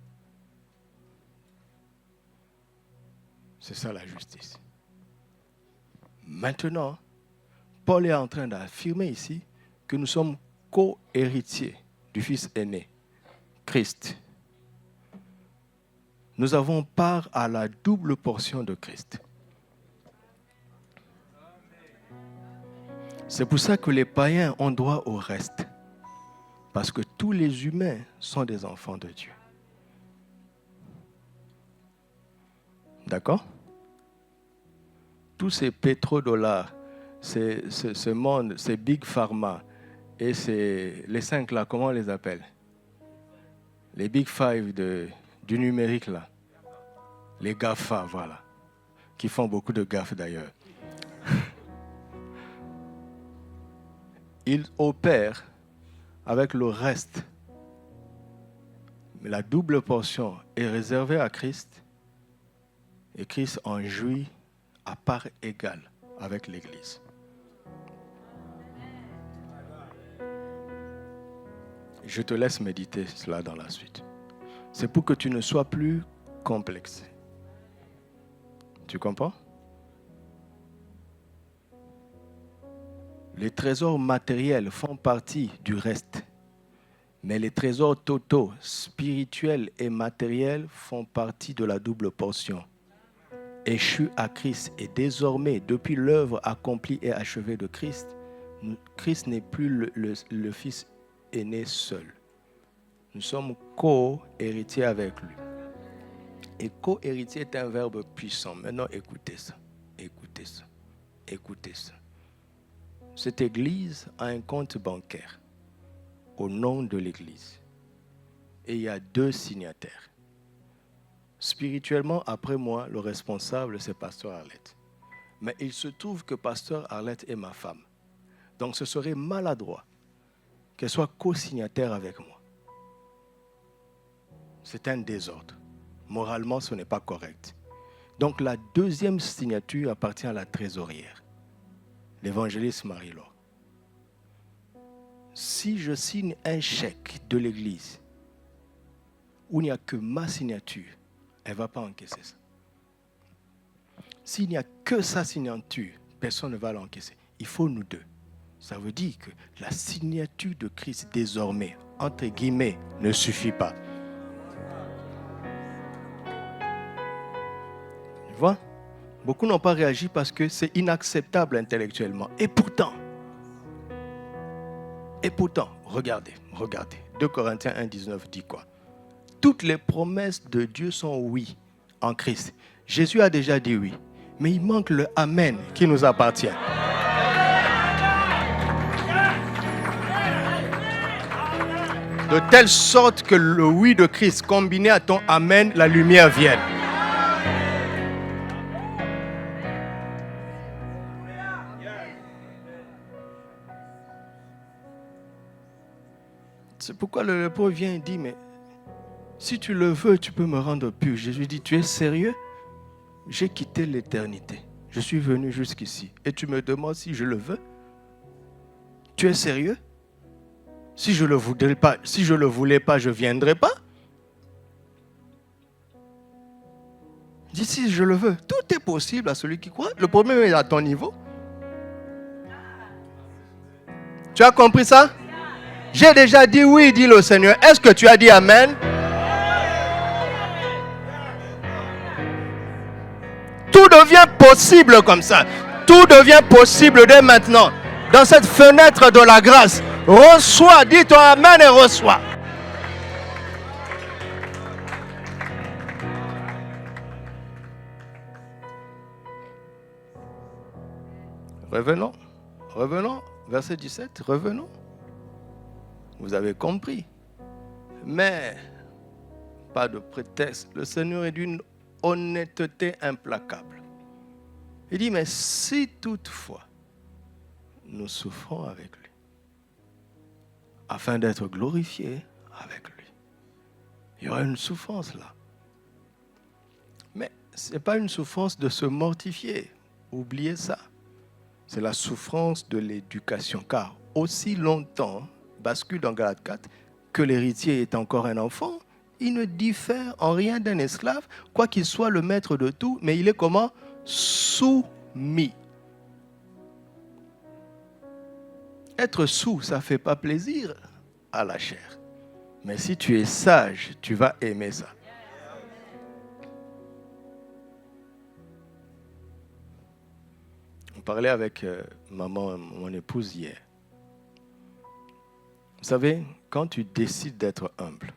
C'est ça la justice. Maintenant, Paul est en train d'affirmer ici que nous sommes co-héritiers du fils aîné, Christ. Nous avons part à la double portion de Christ. C'est pour ça que les païens ont droit au reste. Parce que tous les humains sont des enfants de Dieu. D'accord? Tous ces pétrodollars, ce monde, ces big pharma, et les 5 là, comment on les appelle? Les big 5 du numérique là. Les GAFA, voilà. Qui font beaucoup de gaffes d'ailleurs. Ils opèrent avec le reste. Mais la double portion est réservée à Christ et Christ en jouit à part égale avec l'Église. Je te laisse méditer cela dans la suite. C'est pour que tu ne sois plus complexé. Tu comprends? Les trésors matériels font partie du reste. Mais les trésors totaux, spirituels et matériels font partie de la double portion. Échu à Christ et désormais, depuis l'œuvre accomplie et achevée de Christ, Christ n'est plus le fils aîné seul. Nous sommes co-héritiers avec lui. Et co-héritier est un verbe puissant. Maintenant, écoutez ça. Écoutez ça. Écoutez ça. Cette église a un compte bancaire au nom de l'église. Et il y a 2 signataires. Spirituellement, après moi, le responsable, c'est Pasteur Arlette. Mais il se trouve que Pasteur Arlette est ma femme. Donc ce serait maladroit qu'elle soit co-signataire avec moi. C'est un désordre. Moralement, ce n'est pas correct. Donc la 2e signature appartient à la trésorière, l'évangéliste Marie-Laure. Si je signe un chèque de l'église où il n'y a que ma signature, elle ne va pas encaisser ça. S'il n'y a que sa signature, personne ne va l'encaisser. Il faut nous deux. Ça veut dire que la signature de Christ désormais, entre guillemets, ne suffit pas. Tu vois? Beaucoup n'ont pas réagi parce que c'est inacceptable intellectuellement. Et pourtant, regardez. 2 Corinthiens 1,19 dit quoi? Toutes les promesses de Dieu sont oui en Christ. Jésus a déjà dit oui, mais il manque le Amen qui nous appartient. De telle sorte que le oui de Christ combiné à ton Amen, la lumière vienne. C'est pourquoi le lépreux vient et dit, mais si tu le veux, tu peux me rendre pur. Jésus dit, tu es sérieux? J'ai quitté l'éternité. Je suis venu jusqu'ici. Et tu me demandes si je le veux? Tu es sérieux? Si je ne le voulais pas, je ne viendrais pas. Dis si je le veux. Tout est possible à celui qui croit. Le problème est à ton niveau. Tu as compris ça? J'ai déjà dit oui, dit le Seigneur. Est-ce que tu as dit Amen? Tout devient possible comme ça. Tout devient possible dès maintenant. Dans cette fenêtre de la grâce. Reçois, dis-toi Amen et reçois. Revenons, verset 17, revenons. Vous avez compris. Mais, pas de prétexte, le Seigneur est d'une honnêteté implacable. Il dit, mais si toutefois, nous souffrons avec lui, afin d'être glorifiés avec lui, il y aura une souffrance là. Mais ce n'est pas une souffrance de se mortifier. Oubliez ça. C'est la souffrance de l'éducation. Car aussi longtemps, bascule dans Galates 4, que l'héritier est encore un enfant, il ne diffère en rien d'un esclave, quoi qu'il soit le maître de tout, mais il est comment? Soumis. Être sous, ça ne fait pas plaisir à la chair. Mais si tu es sage, tu vas aimer ça. On parlait avec mon épouse hier. Vous savez, quand tu décides d'être humble,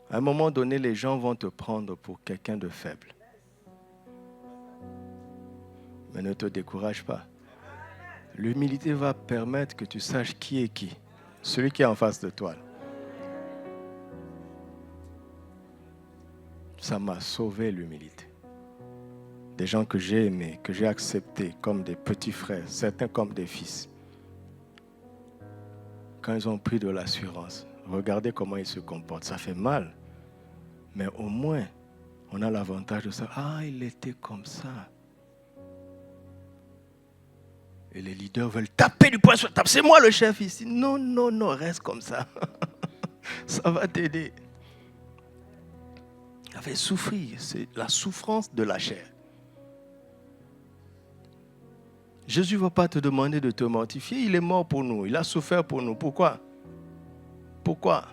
à un moment donné, les gens vont te prendre pour quelqu'un de faible. Mais ne te décourage pas. L'humilité va permettre que tu saches qui est qui. Celui qui est en face de toi. Ça m'a sauvé l'humilité. Des gens que j'ai aimés, que j'ai acceptés comme des petits frères, certains comme des fils. Quand ils ont pris de l'assurance, regardez comment ils se comportent. Ça fait mal. Mais au moins, on a l'avantage de ça. Ah, il était comme ça. Et les leaders veulent taper du poing sur la table. C'est moi le chef ici. Non, non, non, reste comme ça. Ça va t'aider. Il avait souffert. C'est la souffrance de la chair. Jésus ne va pas te demander de te mortifier. Il est mort pour nous. Il a souffert pour nous. Pourquoi? Pourquoi?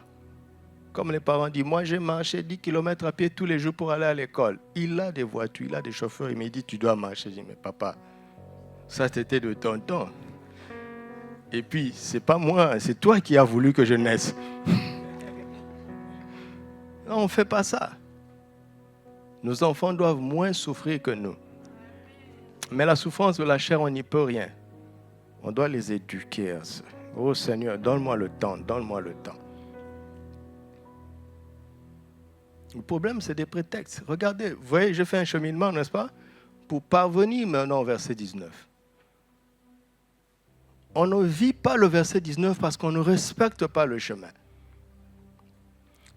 Comme les parents disent, moi j'ai marché 10 km à pied tous les jours pour aller à l'école. Il a des voitures, il a des chauffeurs. Il me dit, tu dois marcher. Je dis, mais papa, ça c'était de ton temps. Et puis, c'est pas moi, c'est toi qui as voulu que je naisse. Non, on ne fait pas ça. Nos enfants doivent moins souffrir que nous. Mais la souffrance de la chair, on n'y peut rien. On doit les éduquer à ça. Oh Seigneur, donne-moi le temps, donne-moi le temps. Le problème, c'est des prétextes. Regardez, vous voyez, je fais un cheminement, n'est-ce pas? Pour parvenir maintenant au verset 19. On ne vit pas le verset 19 parce qu'on ne respecte pas le chemin.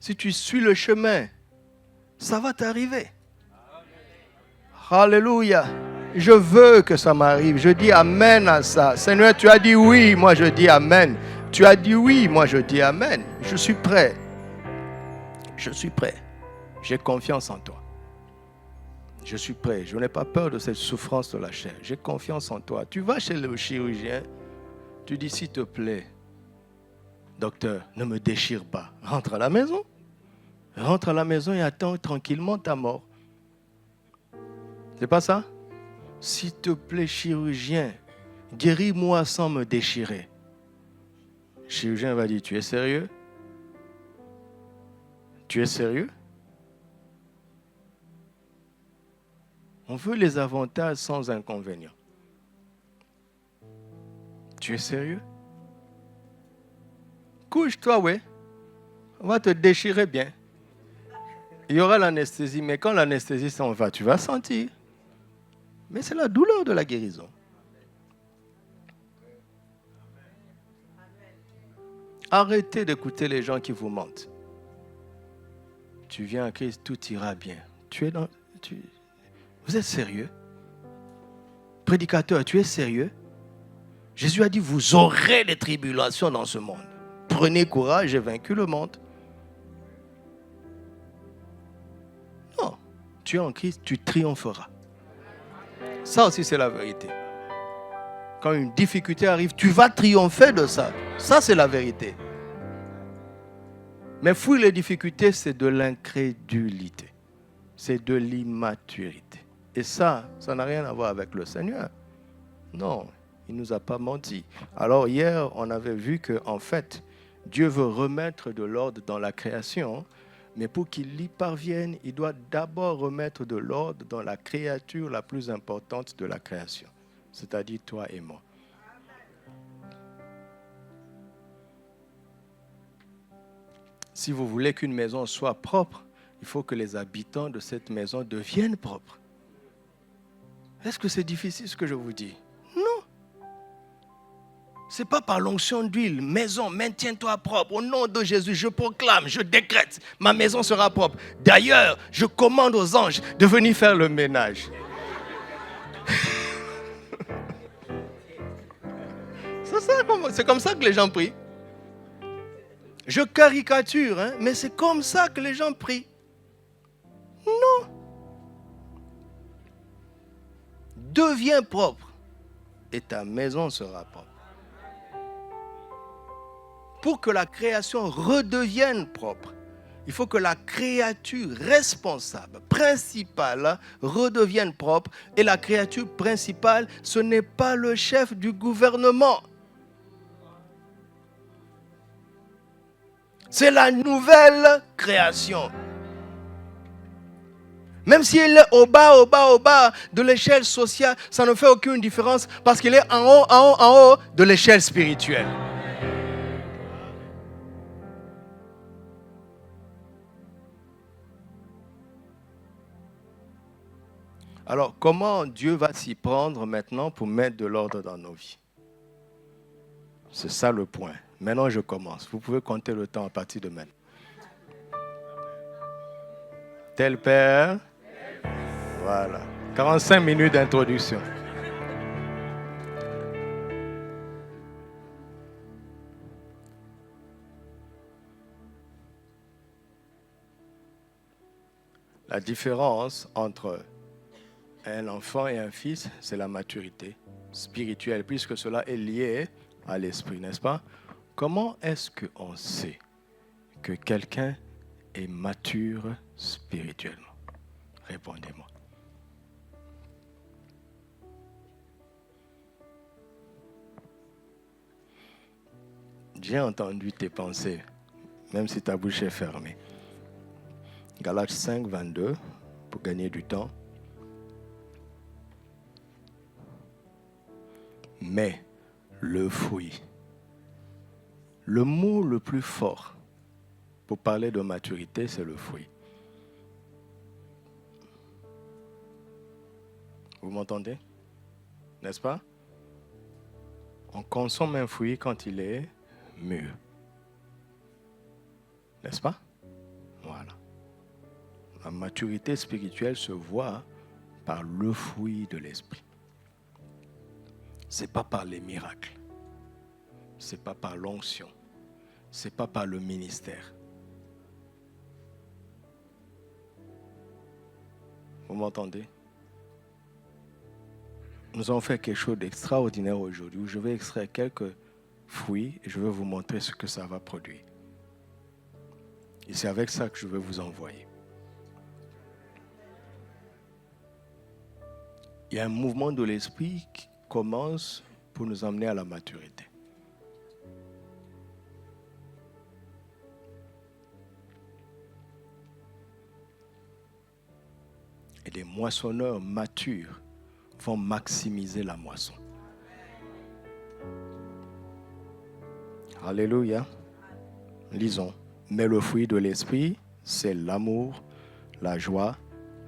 Si tu suis le chemin, ça va t'arriver. Alléluia. Je veux que ça m'arrive. Je dis Amen à ça. Seigneur, tu as dit oui, moi je dis Amen. Tu as dit oui, moi je dis Amen. Je suis prêt. Je suis prêt. J'ai confiance en toi. Je suis prêt. Je n'ai pas peur de cette souffrance de la chair. J'ai confiance en toi. Tu vas chez le chirurgien. Tu dis, s'il te plaît, docteur, ne me déchire pas. Rentre à la maison. Rentre à la maison et attends tranquillement ta mort. C'est pas ça? S'il te plaît, chirurgien, guéris-moi sans me déchirer. Le chirurgien va dire, tu es sérieux? Tu es sérieux? On veut les avantages sans inconvénients. Tu es sérieux? Couche-toi, ouais. On va te déchirer bien. Il y aura l'anesthésie, mais quand l'anesthésie s'en va, tu vas sentir. Mais c'est la douleur de la guérison. Arrêtez d'écouter les gens qui vous mentent. Tu viens à Christ, tout ira bien. Vous êtes sérieux? Prédicateur, tu es sérieux? Jésus a dit, vous aurez des tribulations dans ce monde. prenez courage, j'ai vaincu le monde. Non, tu es en Christ, tu triompheras. Ça aussi, c'est la vérité. Quand une difficulté arrive, tu vas triompher de ça. Ça, c'est la vérité. Mais fuir les difficultés, c'est de l'incrédulité. C'est de l'immaturité. Et ça n'a rien à voir avec le Seigneur. Non, il ne nous a pas menti. Alors hier, on avait vu qu'en fait, Dieu veut remettre de l'ordre dans la création, mais pour qu'il y parvienne, il doit d'abord remettre de l'ordre dans la créature la plus importante de la création, c'est-à-dire toi et moi. Si vous voulez qu'une maison soit propre, il faut que les habitants de cette maison deviennent propres. Est-ce que c'est difficile ce que je vous dis? Non. Ce n'est pas par l'onction d'huile. Maison, maintiens-toi propre. Au nom de Jésus, je proclame, je décrète, ma maison sera propre. D'ailleurs, je commande aux anges de venir faire le ménage. C'est comme ça que les gens prient. Je caricature, hein, mais c'est comme ça que les gens prient. Non. Deviens propre et ta maison sera propre. Pour que la création redevienne propre, il faut que la créature responsable, principale, redevienne propre. Et la créature principale, ce n'est pas le chef du gouvernement. C'est la nouvelle création. Même s'il est au bas de l'échelle sociale, ça ne fait aucune différence parce qu'il est en haut de l'échelle spirituelle. Alors, comment Dieu va s'y prendre maintenant pour mettre de l'ordre dans nos vies? C'est ça le point. Maintenant, je commence. Vous pouvez compter le temps à partir de maintenant. Tel Père. Voilà. 45 minutes d'introduction. La différence entre un enfant et un fils, c'est la maturité spirituelle, puisque cela est lié à l'esprit, n'est-ce pas? Comment est-ce qu'on sait que quelqu'un est mature spirituellement? Répondez-moi. J'ai entendu tes pensées, même si ta bouche est fermée. Galates 5, 22, pour gagner du temps. Mais le fruit, le mot le plus fort pour parler de maturité, c'est le fruit. Vous m'entendez? N'est-ce pas? On consomme un fruit quand il est mûr. N'est-ce pas? Voilà. La maturité spirituelle se voit par le fruit de l'esprit. Ce n'est pas par les miracles. Ce n'est pas par l'onction. Ce n'est pas par le ministère. Vous m'entendez? Nous avons fait quelque chose d'extraordinaire aujourd'hui où je vais extraire quelques fruits et je vais vous montrer ce que ça va produire. Et c'est avec ça que je vais vous envoyer. Il y a un mouvement de l'esprit qui commence pour nous emmener à la maturité. Et des moissonneurs matures vont maximiser la moisson. Alléluia. Lisons. Mais le fruit de l'esprit, c'est l'amour, la joie,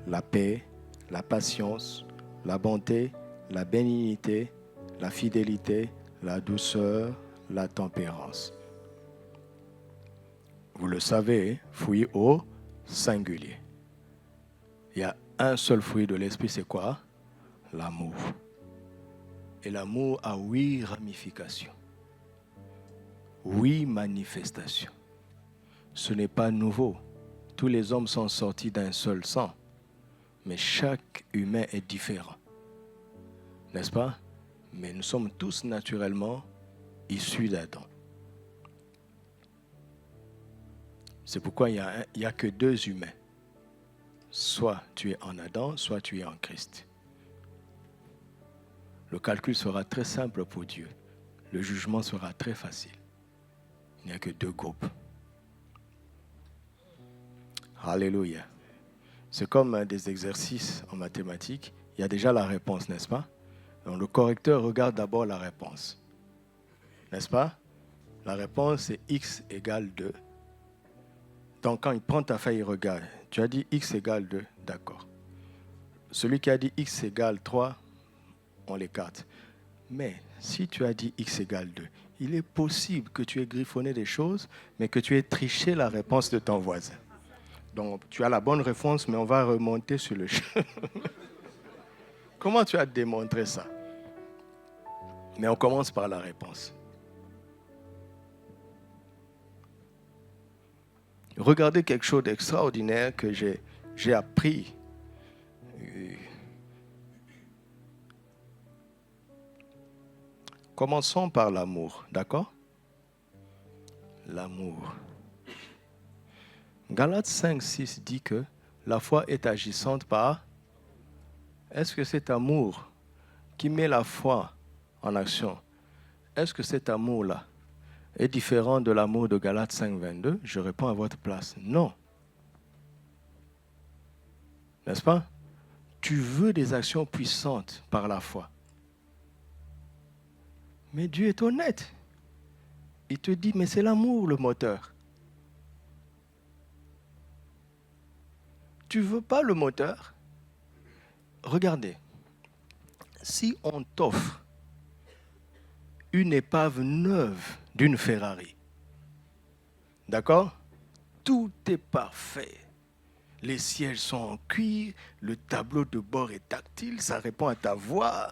la paix, la patience, la bonté, la bénignité, la fidélité, la douceur, la tempérance. Vous le savez, fruit au singulier. Il y a un seul fruit de l'esprit, c'est quoi? L'amour. Et l'amour a 8 ramifications. Oui, manifestation. Ce n'est pas nouveau. Tous les hommes sont sortis d'un seul sang. Mais chaque humain est différent. N'est-ce pas? Mais nous sommes tous naturellement issus d'Adam. C'est pourquoi il n'y a que deux humains. Soit tu es en Adam, soit tu es en Christ. Le calcul sera très simple pour Dieu. Le jugement sera très facile. Il n'y a que deux groupes. Alléluia. C'est comme des exercices en mathématiques. Il y a déjà la réponse, n'est-ce pas? Donc le correcteur regarde d'abord la réponse. N'est-ce pas? La réponse c'est x égale 2. Donc quand il prend ta feuille, il regarde. Tu as dit x égale 2, d'accord. Celui qui a dit x égale 3, on l'écarte. Mais si tu as dit x égale 2, il est possible que tu aies griffonné des choses, mais que tu aies triché la réponse de ton voisin. Donc tu as la bonne réponse, mais on va remonter sur le chemin. Comment tu as démontré ça? Mais on commence par la réponse. Regardez quelque chose d'extraordinaire que j'ai appris. Commençons par l'amour, d'accord? L'amour. Galates 5:6 dit que la foi est agissante par... Est-ce que cet amour qui met la foi en action, est-ce que cet amour-là est différent de l'amour de Galates 5:22? Je réponds à votre place. Non. N'est-ce pas? Tu veux des actions puissantes par la foi. Mais Dieu est honnête. Il te dit, mais c'est l'amour le moteur. Tu ne veux pas le moteur? Regardez. Si on t'offre une épave neuve d'une Ferrari, d'accord? Tout est parfait. Les sièges sont en cuir, le tableau de bord est tactile, ça répond à ta voix.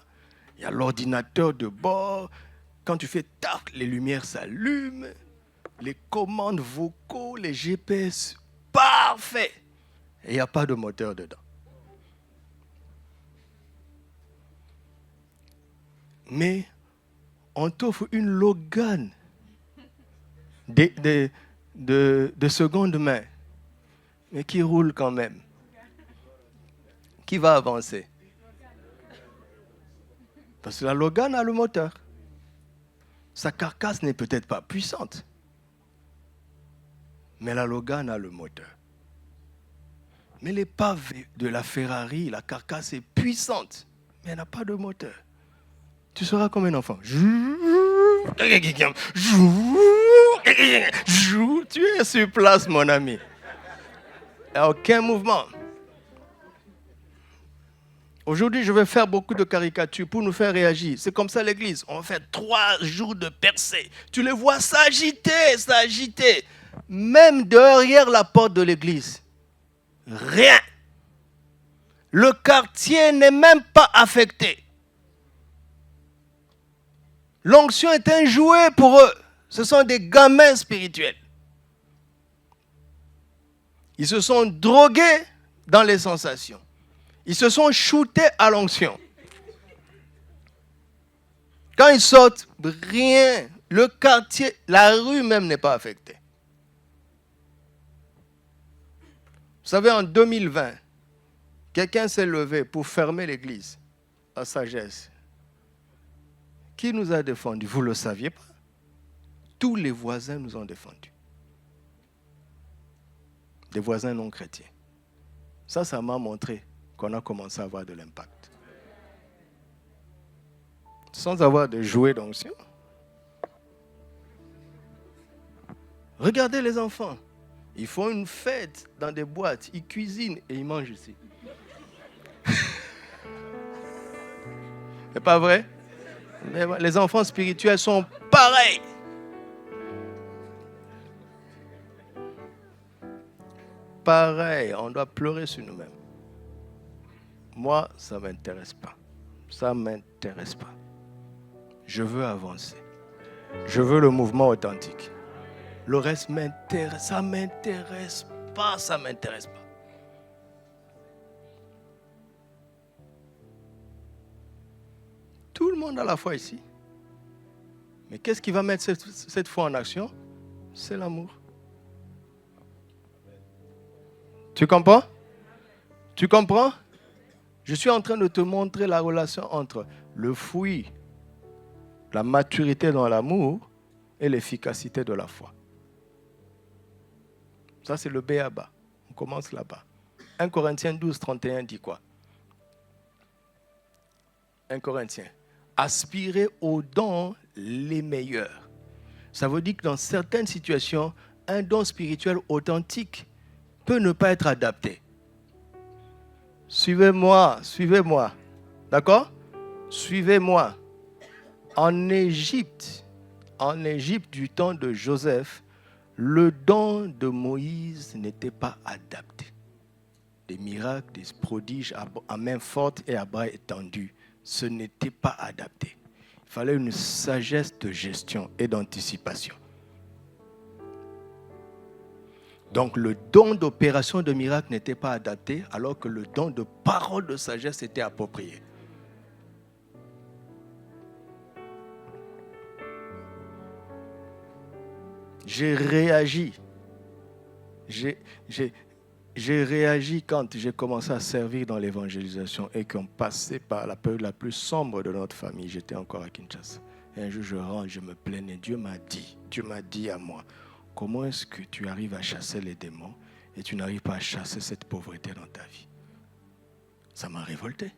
Il y a l'ordinateur de bord. Quand tu fais tac, les lumières s'allument. Les commandes vocaux, les GPS, parfait. Et il n'y a pas de moteur dedans. Mais on t'offre une Logan de seconde main, mais qui roule quand même. Qui va avancer? Parce que la Logan a le moteur. Sa carcasse n'est peut-être pas puissante, mais la Logan a le moteur. Mais l'épave de la Ferrari, la carcasse est puissante, mais elle n'a pas de moteur. Tu seras comme un enfant. Tu es sur place, mon ami. Il n'y a aucun mouvement. Aujourd'hui, je vais faire beaucoup de caricatures pour nous faire réagir. C'est comme ça l'église. On va faire 3 jours de percée. Tu les vois s'agiter. Même derrière la porte de l'église. Rien. Le quartier n'est même pas affecté. L'onction est un jouet pour eux. Ce sont des gamins spirituels. Ils se sont drogués dans les sensations. Ils se sont shootés à l'onction. Quand ils sortent, rien. Le quartier, la rue même n'est pas affectée. Vous savez, en 2020, quelqu'un s'est levé pour fermer l'église à Sagesse. Qui nous a défendus? Vous ne le saviez pas? Tous les voisins nous ont défendus. Des voisins non chrétiens. Ça m'a montré qu'on a commencé à avoir de l'impact. Sans avoir de jouets d'onction. Regardez les enfants. Ils font une fête dans des boîtes. Ils cuisinent et ils mangent ici. C'est pas vrai? Mais les enfants spirituels sont pareils. Pareil, on doit pleurer sur nous-mêmes. Moi, ça ne m'intéresse pas. Je veux avancer. Je veux le mouvement authentique. Le reste ça m'intéresse pas. Tout le monde a la foi ici. Mais qu'est-ce qui va mettre cette foi en action? C'est l'amour. Tu comprends? Tu comprends? Je suis en train de te montrer la relation entre le fruit, la maturité dans l'amour et l'efficacité de la foi. Ça, c'est le B.A.B.A. On commence là-bas. 1 Corinthiens 12, 31 dit quoi? 1 Corinthiens. Aspirez aux dons les meilleurs. Ça veut dire que dans certaines situations, un don spirituel authentique peut ne pas être adapté. Suivez-moi. D'accord? Suivez-moi. En Égypte du temps de Joseph, le don de Moïse n'était pas adapté. Des miracles, des prodiges à main forte et à bras étendus, ce n'était pas adapté. Il fallait une sagesse de gestion et d'anticipation. Donc le don d'opération de miracle n'était pas adapté, alors que le don de parole de sagesse était approprié. J'ai réagi quand j'ai commencé à servir dans l'évangélisation et qu'on passait par la période la plus sombre de notre famille. J'étais encore à Kinshasa. Et un jour, je rentre, je me plaignais. Dieu m'a dit à moi, comment est-ce que tu arrives à chasser les démons et tu n'arrives pas à chasser cette pauvreté dans ta vie? Ça m'a révolté.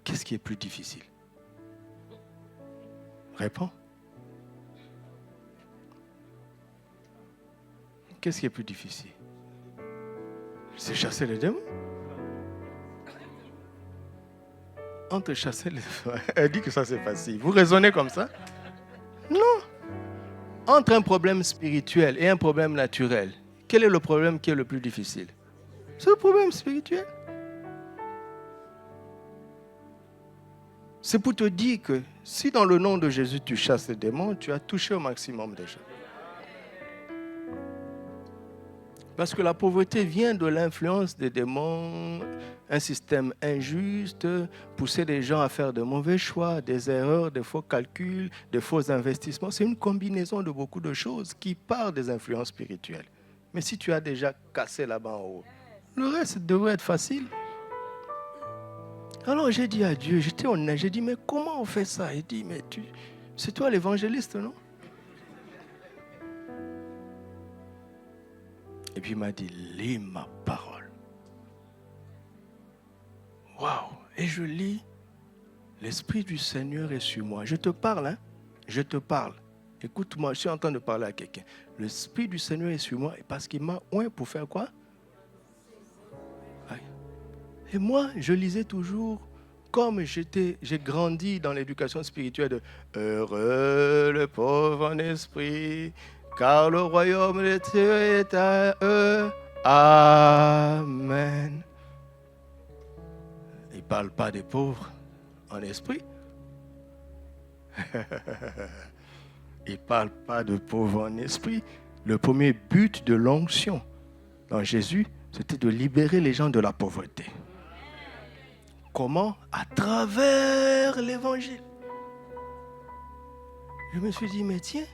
Qu'est-ce qui est plus difficile? Réponds. Qu'est-ce qui est plus difficile? C'est chasser les démons. Entre chasser les démons, elle dit que ça c'est facile. Vous raisonnez comme ça? Non. Entre un problème spirituel et un problème naturel, quel est le problème qui est le plus difficile? C'est le problème spirituel. C'est pour te dire que si dans le nom de Jésus tu chasses les démons, tu as touché au maximum déjà. Parce que la pauvreté vient de l'influence des démons, un système injuste, pousser les gens à faire de mauvais choix, des erreurs, des faux calculs, des faux investissements. C'est une combinaison de beaucoup de choses qui part des influences spirituelles. Mais si tu as déjà cassé là-bas en haut, le reste devrait être facile. Alors j'ai dit à Dieu, j'étais honnête, j'ai dit, mais comment on fait ça? Il dit, mais c'est toi l'évangéliste, non? Et puis il m'a dit, lis ma parole. Waouh! Et je lis, l'Esprit du Seigneur est sur moi. Je te parle, hein? Je te parle. Écoute-moi, je suis en train de parler à quelqu'un. L'Esprit du Seigneur est sur moi parce qu'il m'a oint pour faire quoi? Et moi, je lisais toujours, comme j'ai grandi dans l'éducation spirituelle de « Heureux le pauvre en esprit ». Car le royaume de Dieu est à eux. Amen. Il ne parle pas des pauvres en esprit. Il ne parle pas de pauvres en esprit. Le premier but de l'onction dans Jésus, c'était de libérer les gens de la pauvreté. Comment? À travers l'évangile. Je me suis dit, mais tiens,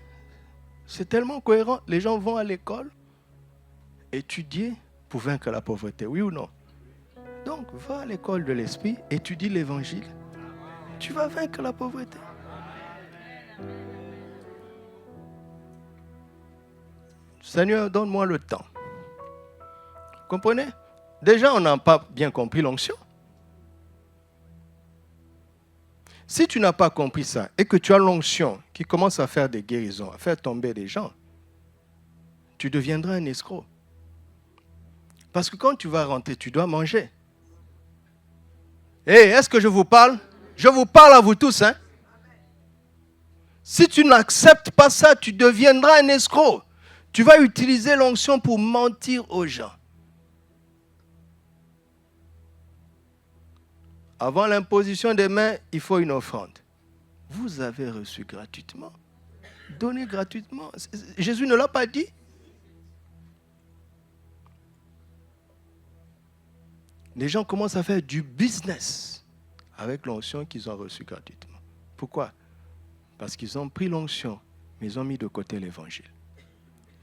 c'est tellement cohérent. Les gens vont à l'école étudier pour vaincre la pauvreté, oui ou non? Donc, va à l'école de l'esprit, étudie l'évangile. Tu vas vaincre la pauvreté. Seigneur, donne-moi le temps. Comprenez? Déjà, on n'a pas bien compris l'onction. Si tu n'as pas compris ça et que tu as l'onction qui commence à faire des guérisons, à faire tomber des gens, tu deviendras un escroc. Parce que quand tu vas rentrer, tu dois manger. Hey, est-ce que je vous parle? Je vous parle à vous tous, hein? Si tu n'acceptes pas ça, tu deviendras un escroc. Tu vas utiliser l'onction pour mentir aux gens. Avant l'imposition des mains, il faut une offrande. vous avez reçu gratuitement. Donnez gratuitement. Jésus ne l'a pas dit. Les gens commencent à faire du business avec l'onction qu'ils ont reçue gratuitement. Pourquoi? Parce qu'ils ont pris l'onction, mais ils ont mis de côté l'évangile.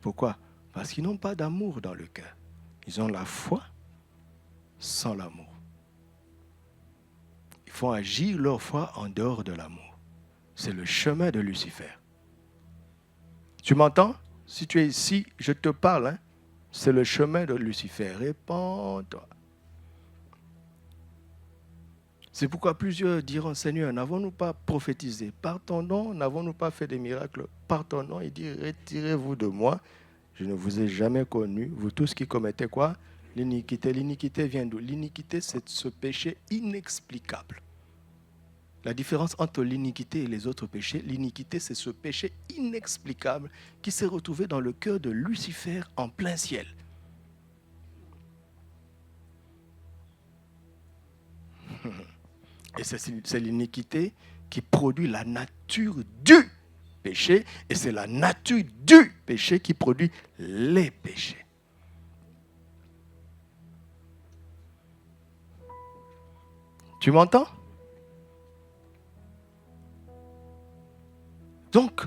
Pourquoi? Parce qu'ils n'ont pas d'amour dans le cœur. Ils ont la foi sans l'amour. Ils font agir leur foi en dehors de l'amour. C'est le chemin de Lucifer. Tu m'entends? Si tu es ici, je te parle. Hein? C'est le chemin de Lucifer. Répands-toi. C'est pourquoi plusieurs diront, Seigneur, n'avons-nous pas prophétisé? Par ton nom, n'avons-nous pas fait des miracles? Par ton nom, il dit, retirez-vous de moi. Je ne vous ai jamais connu. Vous tous qui commettez quoi? L'iniquité. L'iniquité vient d'où? L'iniquité, c'est ce péché inexplicable. La différence entre l'iniquité et les autres péchés, l'iniquité, c'est ce péché inexplicable qui s'est retrouvé dans le cœur de Lucifer en plein ciel. Et c'est l'iniquité qui produit la nature du péché, et c'est la nature du péché qui produit les péchés. Tu m'entends? Donc,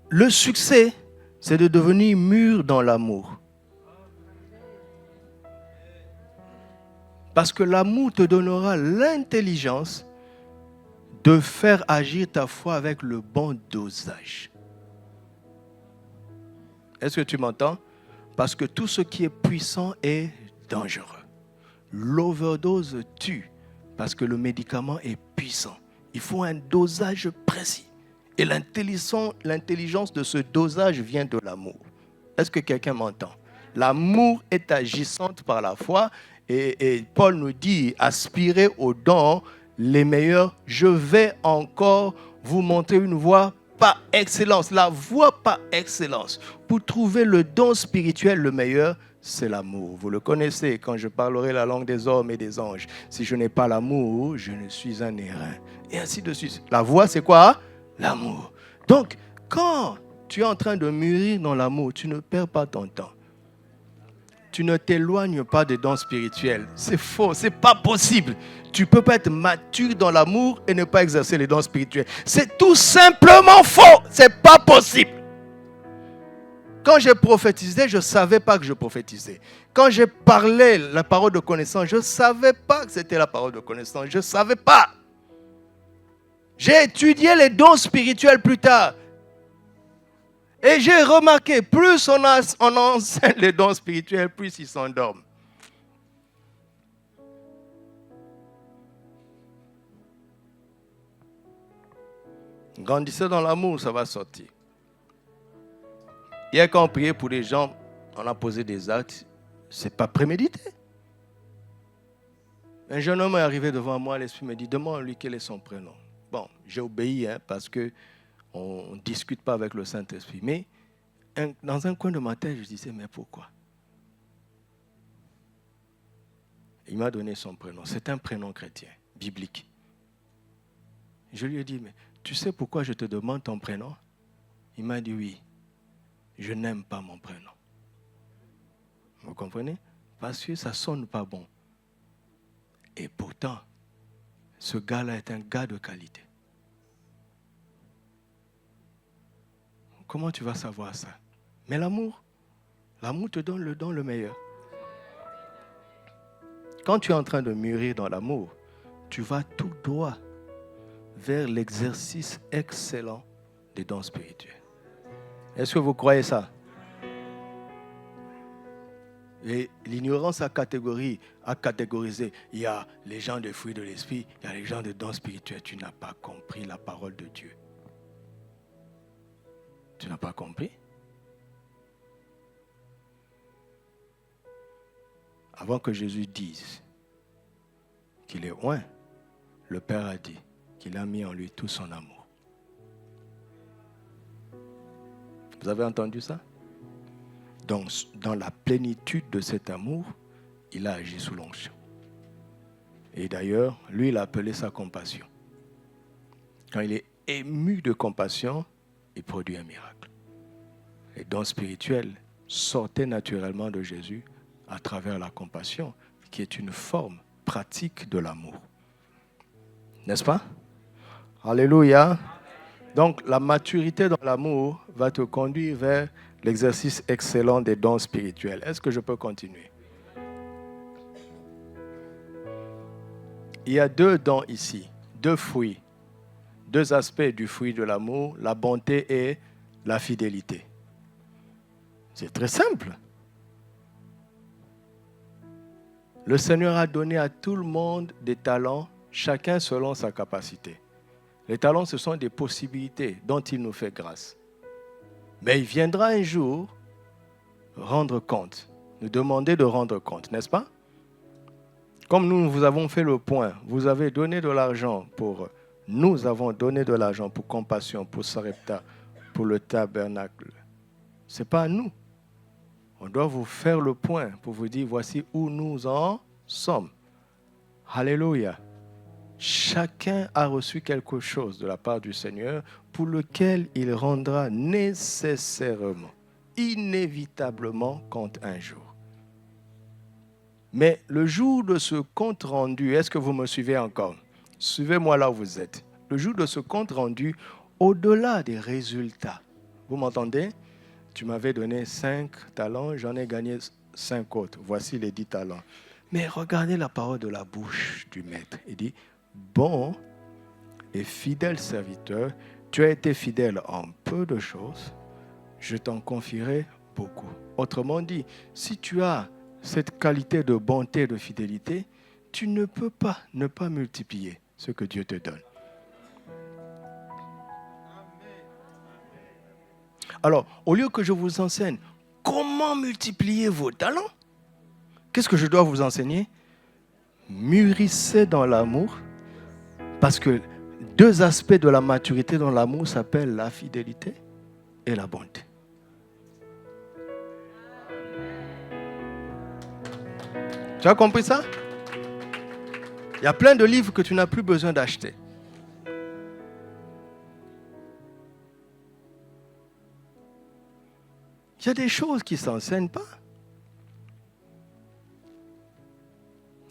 le succès, c'est de devenir mûr dans l'amour. Parce que l'amour te donnera l'intelligence de faire agir ta foi avec le bon dosage. Est-ce que tu m'entends? Parce que tout ce qui est puissant est dangereux. L'overdose tue parce que le médicament est puissant. Il faut un dosage précis. Et l'intelligence de ce dosage vient de l'amour. Est-ce que quelqu'un m'entend? L'amour est agissante par la foi. Et Paul nous dit, aspirez aux dons les meilleurs. Je vais encore vous montrer une voie par excellence. La voie par excellence. Pour trouver le don spirituel le meilleur, c'est l'amour. Vous le connaissez, quand je parlerai la langue des hommes et des anges. Si je n'ai pas l'amour, je ne suis un airain. Et ainsi de suite. La voie, c'est quoi? L'amour. Donc, quand tu es en train de mûrir dans l'amour, tu ne perds pas ton temps. Tu ne t'éloignes pas des dons spirituels. C'est faux, c'est pas possible. Tu ne peux pas être mature dans l'amour et ne pas exercer les dons spirituels. C'est tout simplement faux. C'est pas possible. Quand j'ai prophétisé, je ne savais pas que je prophétisais. Quand j'ai parlé la parole de connaissance, je ne savais pas que c'était la parole de connaissance. Je ne savais pas. J'ai étudié les dons spirituels plus tard. Et j'ai remarqué, plus on enseigne les dons spirituels, plus ils s'endorment. Grandissez dans l'amour, ça va sortir. Hier, quand on priait pour les gens, on a posé des actes, ce n'est pas prémédité. Un jeune homme est arrivé devant moi, l'Esprit me dit, demande-lui quel est son prénom. Bon, j'ai obéi parce qu'on ne discute pas avec le Saint-Esprit. Mais dans un coin de ma tête, je disais, mais pourquoi? Il m'a donné son prénom. C'est un prénom chrétien, biblique. Je lui ai dit, mais tu sais pourquoi je te demande ton prénom? Il m'a dit, oui, je n'aime pas mon prénom. Vous comprenez? Parce que ça ne sonne pas bon. Et pourtant, ce gars-là est un gars de qualité. Comment tu vas savoir ça? Mais l'amour te donne le don le meilleur. Quand tu es en train de mûrir dans l'amour, tu vas tout droit vers l'exercice excellent des dons spirituels. Est-ce que vous croyez ça? Et l'ignorance a catégorisé. Il y a les gens des fruits de l'esprit, il y a les gens des dons spirituels. Tu n'as pas compris la parole de Dieu. Tu n'as pas compris? Avant que Jésus dise qu'il est oint, le Père a dit qu'il a mis en lui tout son amour. Vous avez entendu ça? Donc, dans la plénitude de cet amour, il a agi sous l'onction. Et d'ailleurs, lui, il a appelé ça compassion. Quand il est ému de compassion, il produit un miracle. Les dons spirituels sortaient naturellement de Jésus à travers la compassion, qui est une forme pratique de l'amour. N'est-ce pas? Alléluia. Donc, la maturité dans l'amour va te conduire vers l'exercice excellent des dons spirituels. Est-ce que je peux continuer? Il y a 2 dons ici, 2 fruits, 2 aspects du fruit de l'amour, la bonté et la fidélité. C'est très simple. Le Seigneur a donné à tout le monde des talents, chacun selon sa capacité. Les talents, ce sont des possibilités dont il nous fait grâce. Mais il viendra un jour rendre compte, nous demander de rendre compte, n'est-ce pas? Comme nous vous avons fait le point, vous avez donné de l'argent pour... Nous avons donné de l'argent pour Compassion, pour Sarepta, pour le tabernacle. Ce n'est pas à nous. On doit vous faire le point pour vous dire, voici où nous en sommes. Alléluia. Chacun a reçu quelque chose de la part du Seigneur pour lequel il rendra nécessairement, inévitablement compte un jour. Mais le jour de ce compte rendu, est-ce que vous me suivez encore? Suivez-moi là où vous êtes. Le jour de ce compte rendu, au-delà des résultats, vous m'entendez? Tu m'avais donné 5 talents, j'en ai gagné 5 autres. Voici les 10 talents. Mais regardez la parole de la bouche du maître. Il dit, bon et fidèle serviteur, tu as été fidèle en peu de choses, je t'en confierai beaucoup. Autrement dit, si tu as cette qualité de bonté et de fidélité, tu ne peux pas ne pas multiplier ce que Dieu te donne. Alors, au lieu que je vous enseigne comment multiplier vos talents, qu'est-ce que je dois vous enseigner? Mûrissez dans l'amour, parce que 2 aspects de la maturité dans l'amour s'appellent la fidélité et la bonté. Tu as compris ça? Il y a plein de livres que tu n'as plus besoin d'acheter. Il y a des choses qui ne s'enseignent pas.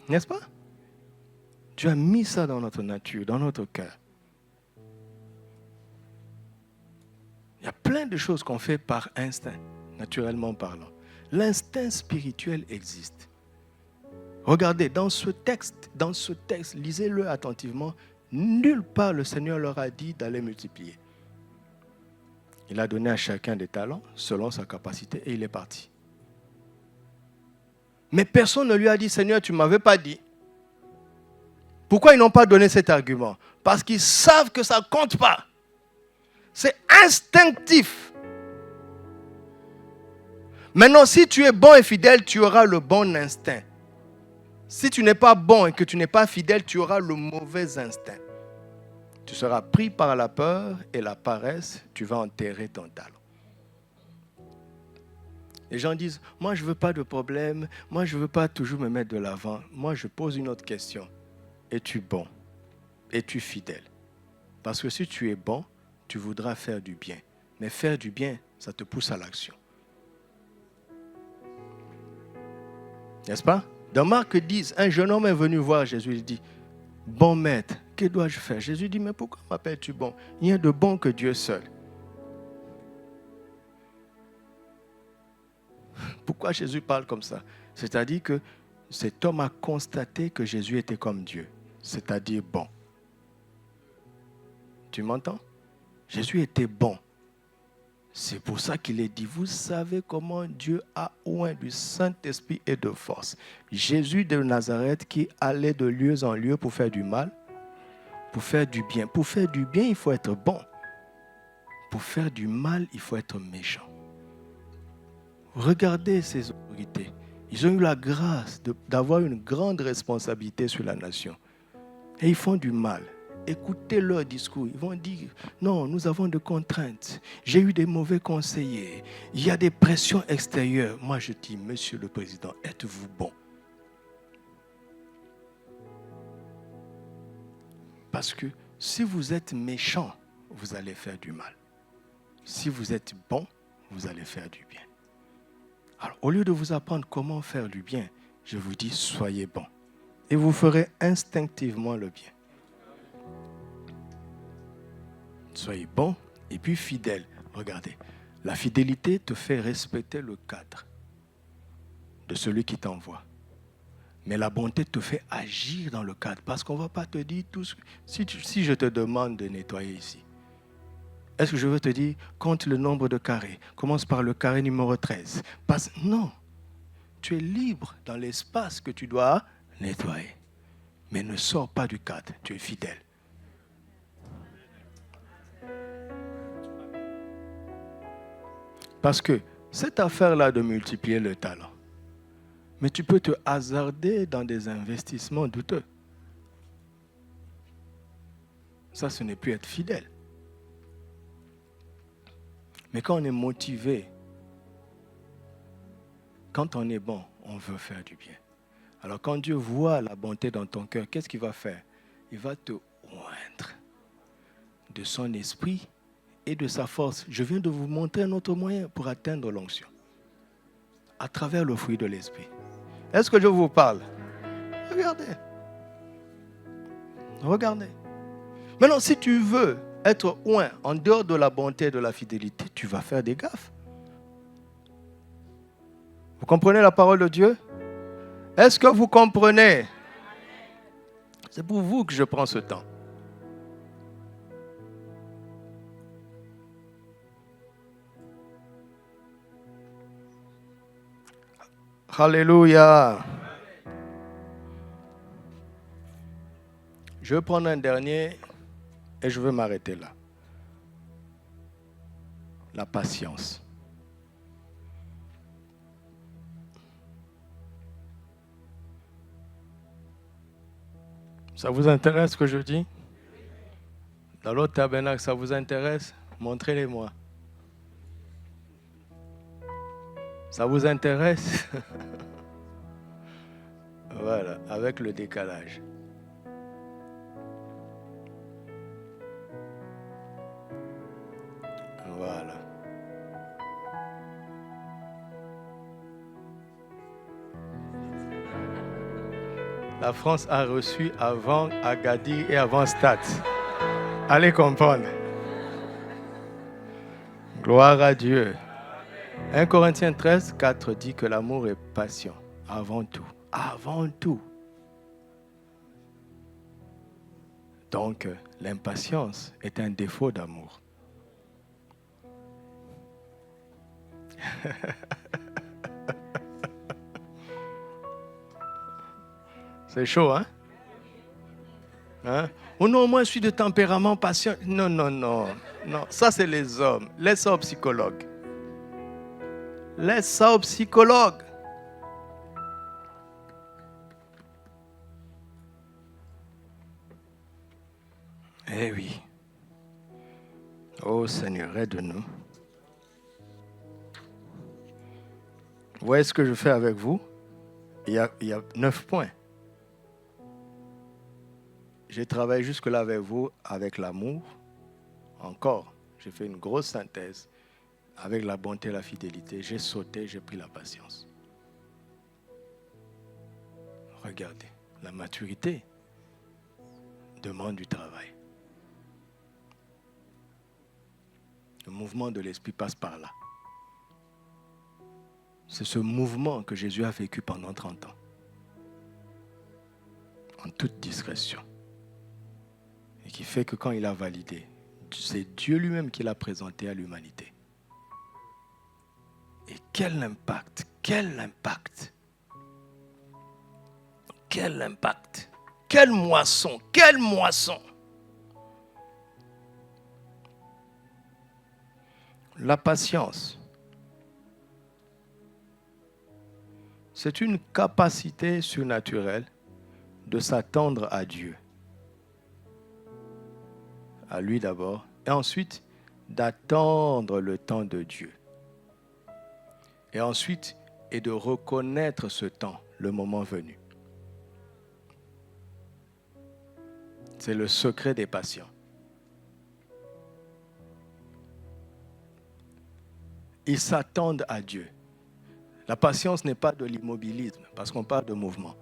N'est-ce pas? Tu as mis ça dans notre nature, dans notre cœur. Il y a plein de choses qu'on fait par instinct, naturellement parlant. L'instinct spirituel existe. Regardez, dans ce texte, lisez-le attentivement. Nulle part le Seigneur leur a dit d'aller multiplier. Il a donné à chacun des talents selon sa capacité et il est parti. Mais personne ne lui a dit, Seigneur, tu ne m'avais pas dit. Pourquoi ils n'ont pas donné cet argument? Parce qu'ils savent que ça ne compte pas. C'est instinctif. Maintenant, si tu es bon et fidèle, tu auras le bon instinct. Si tu n'es pas bon et que tu n'es pas fidèle, tu auras le mauvais instinct. Tu seras pris par la peur et la paresse, tu vas enterrer ton talent. Les gens disent, moi je ne veux pas de problème, moi je ne veux pas toujours me mettre de l'avant. Moi je pose une autre question. Es-tu bon? Es-tu fidèle? Parce que si tu es bon, tu voudras faire du bien. Mais faire du bien, ça te pousse à l'action. N'est-ce pas? Dans Marc 10, un jeune homme est venu voir Jésus. Il dit, bon maître, que dois-je faire? Jésus dit, mais pourquoi m'appelles-tu bon? Il n'y a de bon que Dieu seul. Pourquoi Jésus parle comme ça? C'est-à-dire que cet homme a constaté que Jésus était comme Dieu, c'est-à-dire bon. Tu m'entends? Jésus était bon. C'est pour ça qu'il est dit, vous savez comment Dieu a oint du Saint-Esprit et de force. Jésus de Nazareth qui allait de lieu en lieu pour faire du mal, pour faire du bien. Pour faire du bien, il faut être bon. Pour faire du mal, il faut être méchant. Regardez ces autorités. Ils ont eu la grâce d'avoir une grande responsabilité sur la nation. Et ils font du mal. Écoutez leur discours. Ils vont dire, non, nous avons des contraintes. J'ai eu des mauvais conseillers. Il y a des pressions extérieures. Moi, je dis, Monsieur le Président, êtes-vous bon? Parce que Si vous êtes méchant, vous allez faire du mal. Si vous êtes bon, vous allez faire du bien. Alors, au lieu de vous apprendre comment faire du bien, je vous dis, soyez bon. Et vous ferez instinctivement le bien. Soyez bon et puis fidèle. Regardez, la fidélité te fait respecter le cadre de celui qui t'envoie. Mais la bonté te fait agir dans le cadre. Parce qu'on ne va pas te dire tout ce... Si je te demande de nettoyer ici, est-ce que je veux te dire, compte le nombre de carrés, commence par le carré numéro 13. Non, tu es libre dans l'espace que tu dois nettoyer. Mais ne sors pas du cadre, tu es fidèle. Parce que cette affaire-là de multiplier le talent, mais tu peux te hasarder dans des investissements douteux. Ça, ce n'est plus être fidèle. Mais quand on est motivé, quand on est bon, on veut faire du bien. Alors quand Dieu voit la bonté dans ton cœur, qu'est-ce qu'il va faire? Il va te oindre de son esprit et de sa force. Je viens de vous montrer un autre moyen pour atteindre l'onction. À travers le fruit de l'esprit. Est-ce que je vous parle? Regardez. Regardez. Maintenant, si tu veux être oint en dehors de la bonté et de la fidélité, tu vas faire des gaffes. Vous comprenez la parole de Dieu? Est-ce que vous comprenez? C'est pour vous que je prends ce temps. Alléluia. Je vais prendre un dernier et je vais m'arrêter là. La patience. Ça vous intéresse ce que je dis? Dans l'autre tabernacle, ça vous intéresse? Montrez-les-moi. Ça vous intéresse? Voilà, avec le décalage. Voilà. La France a reçu avant Agadir et avant Stade. Allez comprendre. Gloire à Dieu. 1 Corinthiens 13, 4 dit que l'amour est patient. Avant tout. Avant tout. Donc, l'impatience est un défaut d'amour. C'est chaud, hein? Hein? Oh non, moi je suis de tempérament patient. Non, non, non. Non, ça c'est les hommes. Laisse ça aux psychologues. Laisse ça aux psychologues. Eh oui. Oh Seigneur, aide-nous. Vous voyez ce que je fais avec vous? Il y a 9 points. J'ai travaillé jusque-là avec vous avec l'amour. Encore, j'ai fait une grosse synthèse avec la bonté et la fidélité. J'ai sauté, j'ai pris la patience. Regardez, la maturité demande du travail. Le mouvement de l'esprit passe par là. C'est ce mouvement que Jésus a vécu pendant 30 ans. En toute discrétion. Et qui fait que quand il a validé, c'est Dieu lui-même qui l'a présenté à l'humanité. Et quel impact, quel impact, quel impact, quelle moisson, quelle moisson. La patience, c'est une capacité surnaturelle de s'attendre à Dieu. À lui d'abord, et ensuite d'attendre le temps de Dieu. Et ensuite, et de reconnaître ce temps, le moment venu. C'est le secret des patients. Ils s'attendent à Dieu. La patience n'est pas de l'immobilisme, parce qu'on parle de mouvement.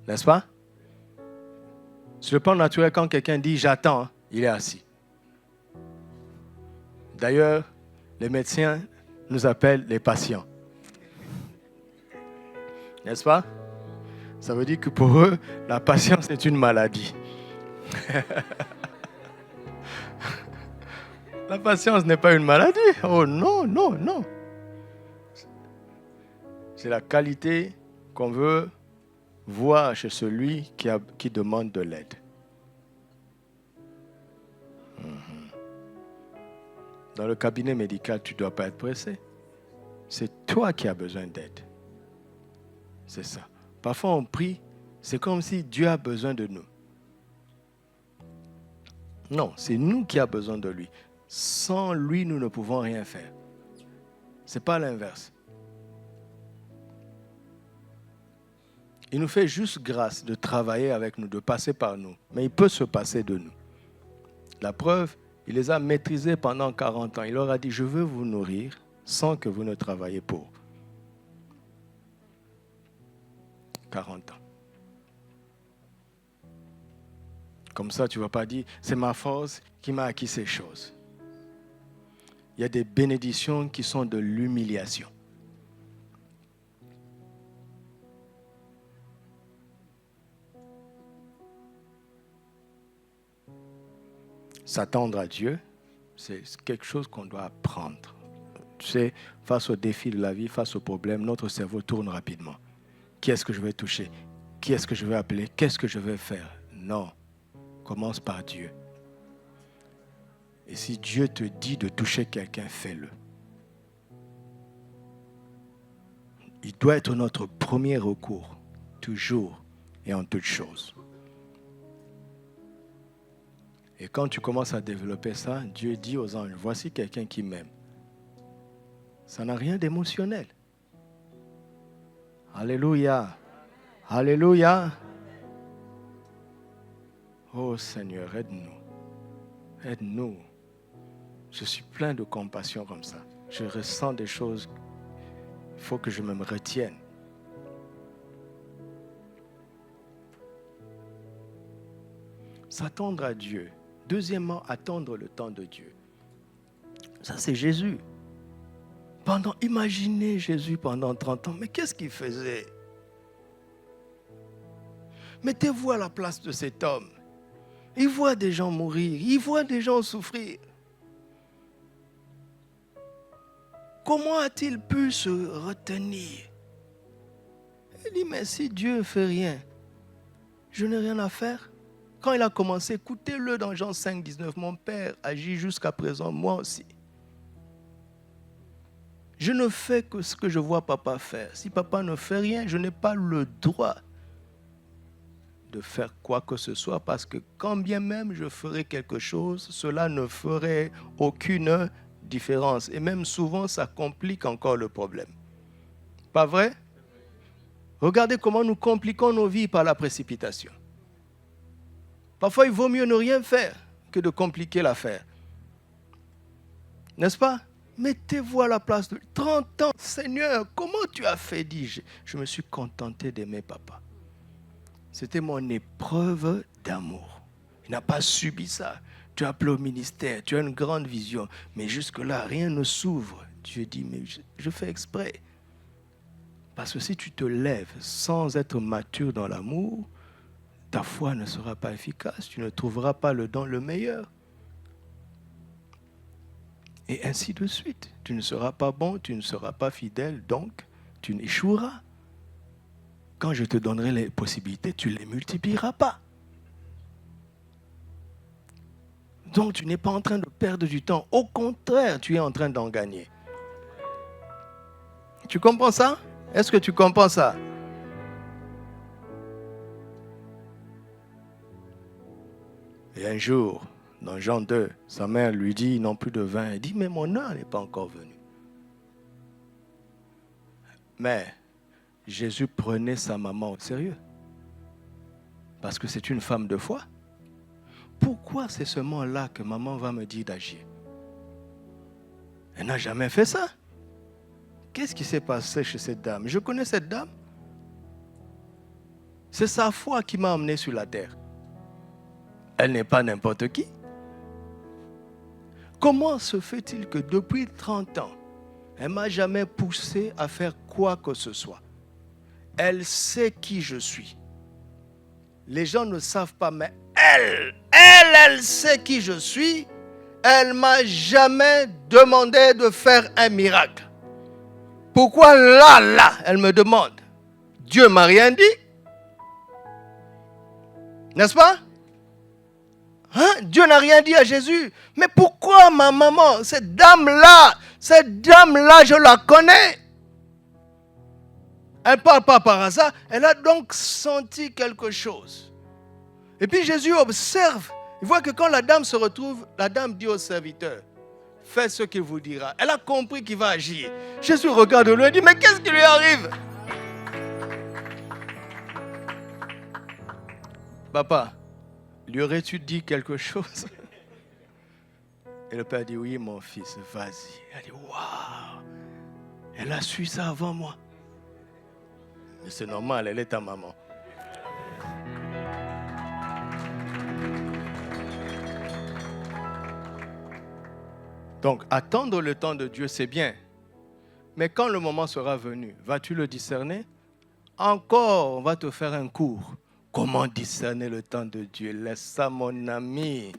N'est-ce pas? Sur le plan naturel, quand quelqu'un dit « j'attends », il est assis. D'ailleurs, les médecins nous appellent les patients. N'est-ce pas? Ça veut dire que pour eux, la patience est une maladie. La patience n'est pas une maladie. Oh non, non, non. C'est la qualité qu'on veut voir chez celui qui demande de l'aide. Dans le cabinet médical, tu ne dois pas être pressé. C'est toi qui as besoin d'aide. C'est ça. Parfois, on prie, c'est comme si Dieu a besoin de nous. Non, c'est nous qui avons besoin de lui. Sans lui, nous ne pouvons rien faire. Ce n'est pas l'inverse. Il nous fait juste grâce de travailler avec nous, de passer par nous. Mais il peut se passer de nous. La preuve, il les a maîtrisés pendant 40 ans. Il leur a dit, je veux vous nourrir sans que vous ne travaillez pour. 40 ans. Comme ça, tu ne vas pas dire, c'est ma force qui m'a acquis ces choses. Il y a des bénédictions qui sont de l'humiliation. S'attendre à Dieu, c'est quelque chose qu'on doit apprendre. Tu sais, face aux défis de la vie, face aux problèmes, notre cerveau tourne rapidement. Qui est-ce que je vais toucher? Qui est-ce que je vais appeler? Qu'est-ce que je vais faire? Non. Commence par Dieu. Et si Dieu te dit de toucher quelqu'un, fais-le. Il doit être notre premier recours, toujours et en toutes choses. Et quand tu commences à développer ça, Dieu dit aux anges, voici quelqu'un qui m'aime. Ça n'a rien d'émotionnel. Alléluia. Alléluia. Oh Seigneur, aide-nous. Aide-nous. Je suis plein de compassion comme ça. Je ressens des choses. Il faut que je me retienne. S'attendre à Dieu. Deuxièmement, attendre le temps de Dieu. Ça, c'est Jésus. Imaginez Jésus pendant 30 ans. Mais qu'est-ce qu'il faisait? Mettez-vous à la place de cet homme. Il voit des gens mourir. Il voit des gens souffrir. Comment a-t-il pu se retenir? Il dit, mais si Dieu ne fait rien, je n'ai rien à faire. Quand il a commencé, écoutez-le dans Jean 5, 19. Mon Père agit jusqu'à présent, moi aussi. Je ne fais que ce que je vois papa faire. Si papa ne fait rien, je n'ai pas le droit de faire quoi que ce soit parce que quand bien même je ferais quelque chose, cela ne ferait aucune différence. Et même souvent, ça complique encore le problème. Pas vrai? Regardez comment nous compliquons nos vies par la précipitation. Parfois, il vaut mieux ne rien faire que de compliquer l'affaire. N'est-ce pas? Mettez-vous à la place de 30 ans. Seigneur, comment tu as fait? Dis-je. Je me suis contenté d'aimer papa. C'était mon épreuve d'amour. Il n'a pas subi ça. Tu as appelé au ministère, tu as une grande vision. Mais jusque-là, rien ne s'ouvre. Dieu dit, mais je fais exprès. Parce que si tu te lèves sans être mature dans l'amour, ta foi ne sera pas efficace. Tu ne trouveras pas le don le meilleur. Et ainsi de suite. Tu ne seras pas bon, tu ne seras pas fidèle, donc tu échoueras. Quand je te donnerai les possibilités, tu ne les multiplieras pas. Donc tu n'es pas en train de perdre du temps. Au contraire, tu es en train d'en gagner. Tu comprends ça? Est-ce que tu comprends ça? Et un jour, dans Jean 2, sa mère lui dit, ils n'ont plus de vin. Elle dit, mais mon heure n'est pas encore venue. Mais Jésus prenait sa maman au sérieux. Parce que c'est une femme de foi. pourquoi c'est seulement là que maman va me dire d'agir? Elle n'a jamais fait ça. Qu'est-ce qui s'est passé chez cette dame? Je connais cette dame. C'est sa foi qui m'a emmené sur la terre. Elle n'est pas n'importe qui. Comment se fait-il que depuis 30 ans, elle ne m'a jamais poussé à faire quoi que ce soit? Elle sait qui je suis. Les gens ne savent pas, mais elle sait qui je suis. Elle ne m'a jamais demandé de faire un miracle. Pourquoi là, elle me demande? Dieu ne m'a rien dit. N'est-ce pas? Dieu n'a rien dit à Jésus. Mais pourquoi ma maman, cette dame-là, je la connais. Elle ne parle pas par hasard. Elle a donc senti quelque chose. Et puis Jésus observe. Il voit que quand la dame se retrouve, la dame dit au serviteur, faites ce qu'il vous dira. Elle a compris qu'il va agir. Jésus regarde lui et dit, mais qu'est-ce qui lui arrive? Papa, lui aurais-tu dit quelque chose? Et le père dit, oui mon fils, vas-y. Elle dit, waouh, elle a su ça avant moi. Mais c'est normal, elle est ta maman. Donc, attendre le temps de Dieu, c'est bien. Mais quand le moment sera venu, vas-tu le discerner? Encore, on va te faire un cours. Comment discerner le temps de Dieu? Laisse ça, mon ami.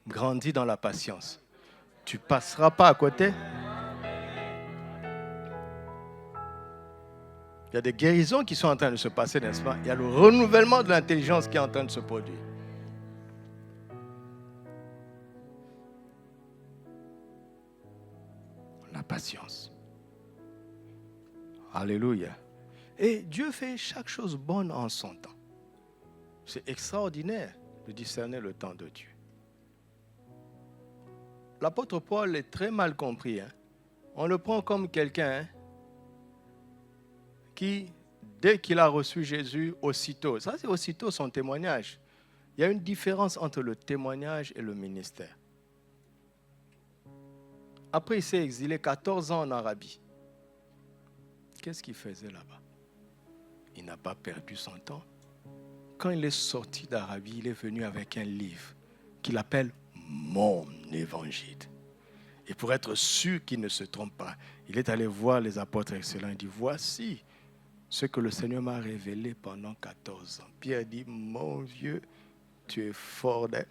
Grandis dans la patience. Tu ne passeras pas à côté. Il y a des guérisons qui sont en train de se passer, n'est-ce pas? Il y a le renouvellement de l'intelligence qui est en train de se produire. La patience. Alléluia. Et Dieu fait chaque chose bonne en son temps. C'est extraordinaire de discerner le temps de Dieu. L'apôtre Paul est très mal compris. On le prend comme quelqu'un qui, dès qu'il a reçu Jésus, aussitôt, ça c'est aussitôt son témoignage. Il y a une différence entre le témoignage et le ministère. Après, il s'est exilé 14 ans en Arabie. Qu'est-ce qu'il faisait là-bas? Il n'a pas perdu son temps. Quand il est sorti d'Arabie, il est venu avec un livre qu'il appelle « Mon évangile ». Et pour être sûr qu'il ne se trompe pas, il est allé voir les apôtres excellents. Il dit « Voici ce que le Seigneur m'a révélé pendant 14 ans. » Pierre dit « Mon vieux, tu es fort d'être. »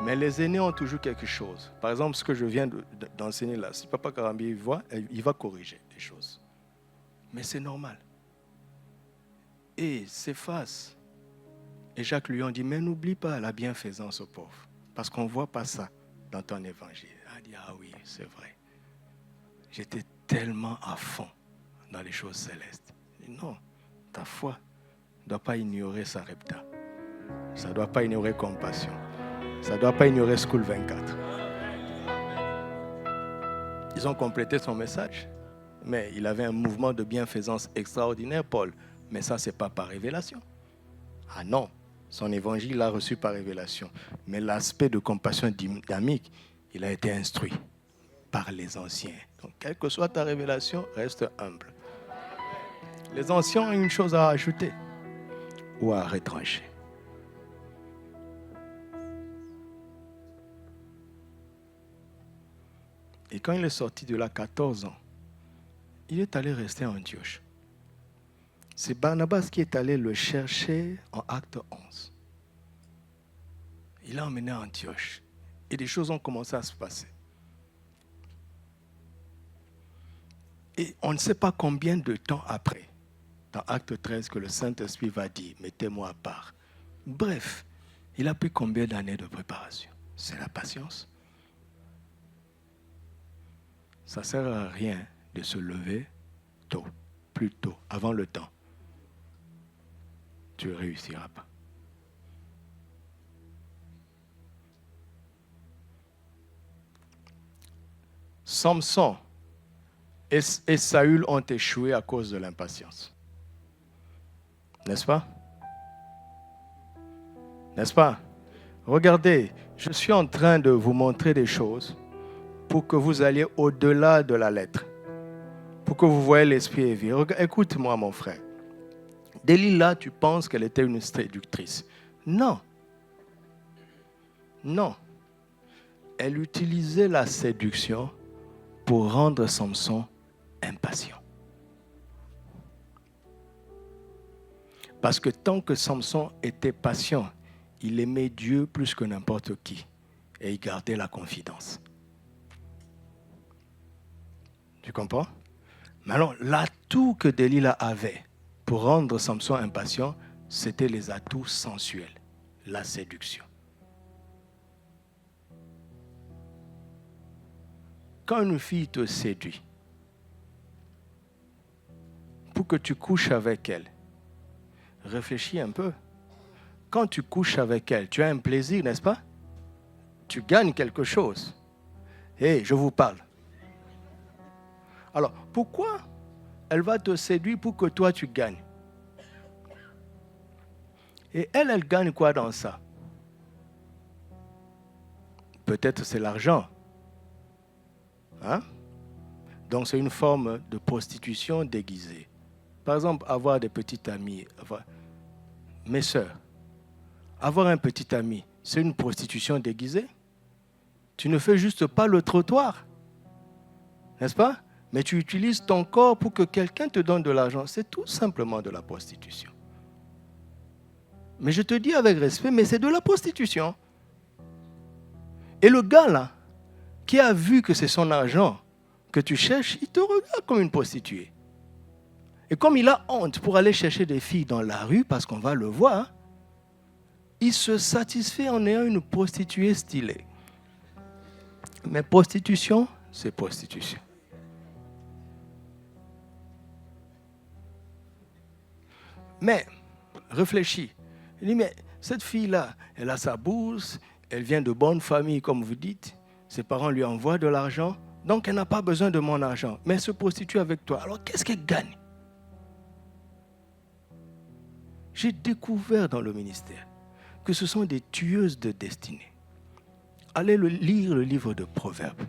Mais les aînés ont toujours quelque chose. Par exemple, ce que je viens d'enseigner là, si Papa Karambi voit, il va corriger des choses. Mais c'est normal. Et s'efface. Et Jacques lui a dit, mais n'oublie pas la bienfaisance aux pauvres. Parce qu'on ne voit pas ça dans ton évangile. Il a dit, ah oui, c'est vrai. J'étais tellement à fond dans les choses célestes. Non, ta foi ne doit pas ignorer sa repta. Ça ne doit pas ignorer compassion. Ça ne doit pas ignorer School 24. Ils ont complété son message. Mais il avait un mouvement de bienfaisance extraordinaire, Paul. Mais ça, ce n'est pas par révélation. Ah non, son évangile l'a reçu par révélation. Mais l'aspect de compassion dynamique, il a été instruit par les anciens. Donc, quelle que soit ta révélation, reste humble. Les anciens ont une chose à ajouter ou à retrancher. Et quand il est sorti de là, 14 ans, il est allé rester en Antioche. C'est Barnabas qui est allé le chercher en Acte 11. Il l'a emmené à Antioche. Et des choses ont commencé à se passer. Et on ne sait pas combien de temps après, dans Acte 13, que le Saint-Esprit va dire, mettez-moi à part. Bref, il a pris combien d'années de préparation? C'est la patience. Ça ne sert à rien de se lever tôt, plus tôt, avant le temps. Tu ne réussiras pas. Samson et Saül ont échoué à cause de l'impatience. N'est-ce pas? N'est-ce pas? Regardez, je suis en train de vous montrer des choses pour que vous alliez au-delà de la lettre, pour que vous voyez l'esprit éveillé. Écoute-moi, mon frère. Delilah, tu penses qu'elle était une séductrice. Non. Non. Elle utilisait la séduction pour rendre Samson impatient. Parce que tant que Samson était patient, il aimait Dieu plus que n'importe qui. Et il gardait la confidence. Tu comprends? Mais alors, l'atout que Delilah avait pour rendre Samson impatient, c'était les atouts sensuels, la séduction. Quand une fille te séduit, pour que tu couches avec elle, réfléchis un peu. Quand tu couches avec elle, tu as un plaisir, n'est-ce pas? Tu gagnes quelque chose. Hé, je vous parle. Alors, pourquoi elle va te séduire pour que toi tu gagnes? Et elle gagne quoi dans ça? Peut-être c'est l'argent. Hein? Donc c'est une forme de prostitution déguisée. Par exemple, avoir des petites amies. Mes sœurs, avoir un petit ami, c'est une prostitution déguisée. Tu ne fais juste pas le trottoir. N'est-ce pas? Mais tu utilises ton corps pour que quelqu'un te donne de l'argent. C'est tout simplement de la prostitution. Mais je te dis avec respect, mais c'est de la prostitution. Et le gars là, qui a vu que c'est son argent que tu cherches, il te regarde comme une prostituée. Et comme il a honte pour aller chercher des filles dans la rue, parce qu'on va le voir, il se satisfait en ayant une prostituée stylée. Mais prostitution, c'est prostitution. Mais, réfléchis. Il dit, mais cette fille-là, elle a sa bourse, elle vient de bonne famille, comme vous dites. Ses parents lui envoient de l'argent, donc elle n'a pas besoin de mon argent. Mais elle se prostitue avec toi. Alors, qu'est-ce qu'elle gagne? J'ai découvert dans le ministère que ce sont des tueuses de destinée. Allez lire le livre de Proverbes.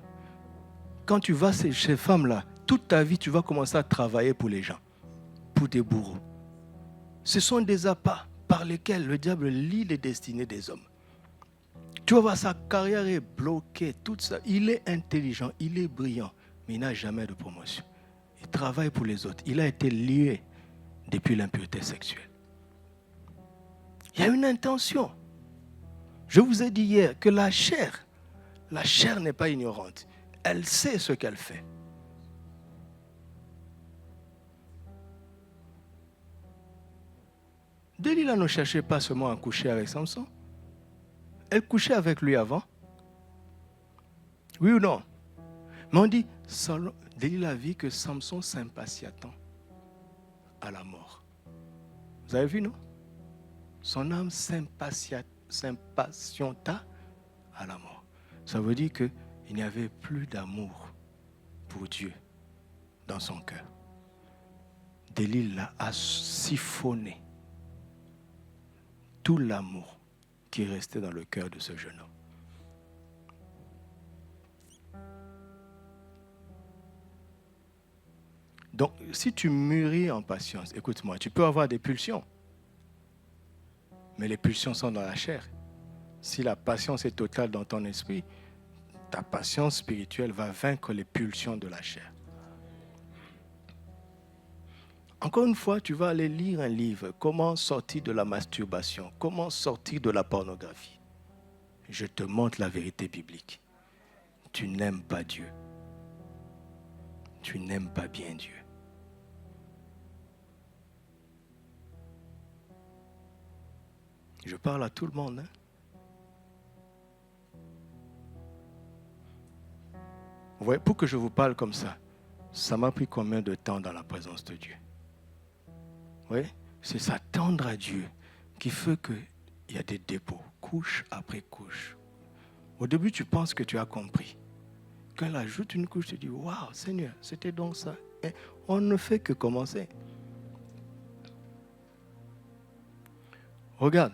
Quand tu vas chez ces femmes-là, toute ta vie, tu vas commencer à travailler pour les gens, pour des bourreaux. Ce sont des appâts par lesquels le diable lie les destinées des hommes. Tu vas voir, sa carrière est bloquée, tout ça. Il est intelligent, il est brillant, mais il n'a jamais de promotion. Il travaille pour les autres. Il a été lié depuis l'impureté sexuelle. Il y a une intention. Je vous ai dit hier que la chair n'est pas ignorante. Elle sait ce qu'elle fait. Delilah ne cherchait pas seulement à coucher avec Samson. Elle couchait avec lui avant. Oui ou non? Mais on dit, Delilah vit que Samson s'impatienta à la mort. Vous avez vu, non? Son âme s'impatienta à la mort. Ça veut dire qu'il n'y avait plus d'amour pour Dieu dans son cœur. Delilah a siphonné tout l'amour qui restait dans le cœur de ce jeune homme. Donc, si tu mûris en patience, écoute-moi, tu peux avoir des pulsions, mais les pulsions sont dans la chair. Si la patience est totale dans ton esprit, ta patience spirituelle va vaincre les pulsions de la chair. Encore une fois, tu vas aller lire un livre, comment sortir de la masturbation, comment sortir de la pornographie. Je te montre la vérité biblique. Tu n'aimes pas Dieu. Tu n'aimes pas bien Dieu. Je parle à tout le monde. Vous voyez, pour que je vous parle comme ça m'a pris combien de temps dans la présence de Dieu? Oui, c'est s'attendre à Dieu qui fait qu'il y a des dépôts, couche après couche. Au début, tu penses que tu as compris. Quand elle ajoute une couche, tu dis, waouh, Seigneur, c'était donc ça. Et on ne fait que commencer. Regarde,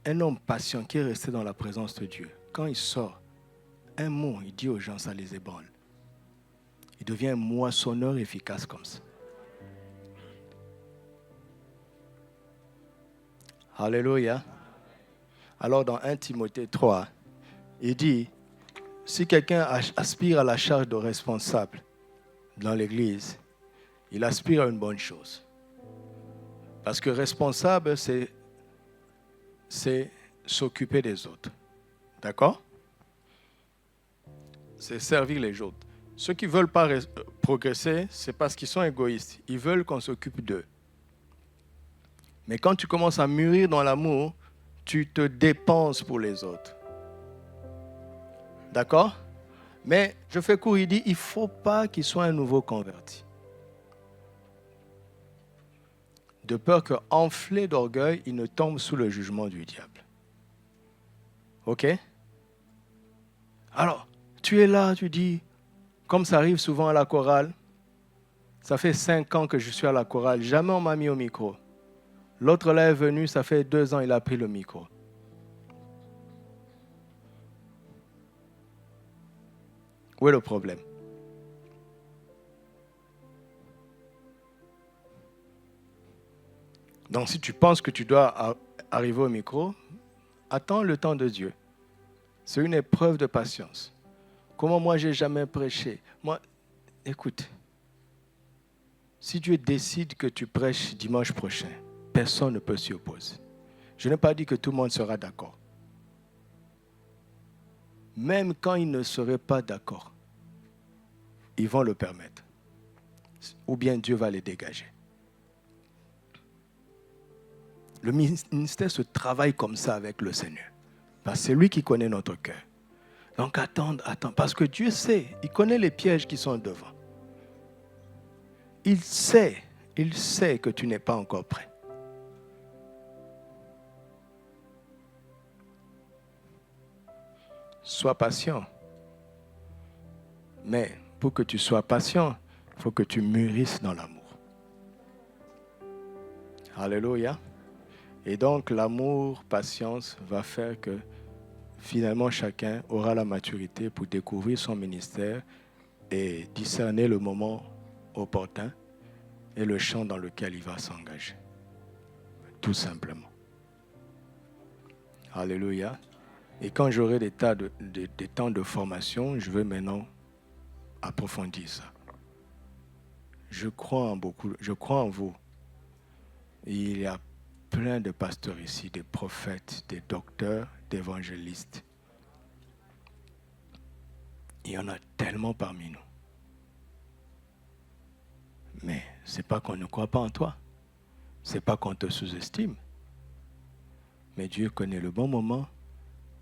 Un homme patient qui est resté dans la présence de Dieu, quand il sort, un mot, il dit aux gens, ça les ébranle. Il devient un moissonneur efficace comme ça. Alléluia. Alors dans 1 Timothée 3, il dit, si quelqu'un aspire à la charge de responsable dans l'Église, il aspire à une bonne chose. Parce que responsable, c'est s'occuper des autres. D'accord? C'est servir les autres. Ceux qui ne veulent pas progresser, c'est parce qu'ils sont égoïstes. Ils veulent qu'on s'occupe d'eux. Mais quand tu commences à mûrir dans l'amour, tu te dépenses pour les autres. D'accord? Mais je fais court, il dit, il ne faut pas qu'il soit un nouveau converti. De peur qu'enflé d'orgueil, il ne tombe sous le jugement du diable. OK? Alors, tu es là, tu dis, comme ça arrive souvent à la chorale, ça fait 5 ans que je suis à la chorale, jamais on m'a mis au micro. L'autre là est venu, ça fait 2 ans, il a pris le micro. Où est le problème? Donc si tu penses que tu dois arriver au micro, attends le temps de Dieu. C'est une épreuve de patience. Comment moi, je n'ai jamais prêché? Moi, écoute, si Dieu décide que tu prêches dimanche prochain, personne ne peut s'y opposer. Je n'ai pas dit que tout le monde sera d'accord. Même quand ils ne seraient pas d'accord, ils vont le permettre. Ou bien Dieu va les dégager. Le ministère se travaille comme ça avec le Seigneur. Parce que c'est lui qui connaît notre cœur. Donc attends. Parce que Dieu sait, il connaît les pièges qui sont devant. Il sait que tu n'es pas encore prêt. Sois patient. Mais pour que tu sois patient, il faut que tu mûrisses dans l'amour. Alléluia. Et donc l'amour, patience va faire que finalement chacun aura la maturité pour découvrir son ministère et discerner le moment opportun et le champ dans lequel il va s'engager. Tout simplement. Alléluia. Et quand j'aurai des temps de formation, je vais maintenant approfondir ça. Je crois en vous. Il y a plein de pasteurs ici, des prophètes, des docteurs, d'évangélistes. Il y en a tellement parmi nous. Mais ce n'est pas qu'on ne croit pas en toi. Ce n'est pas qu'on te sous-estime. Mais Dieu connaît le bon moment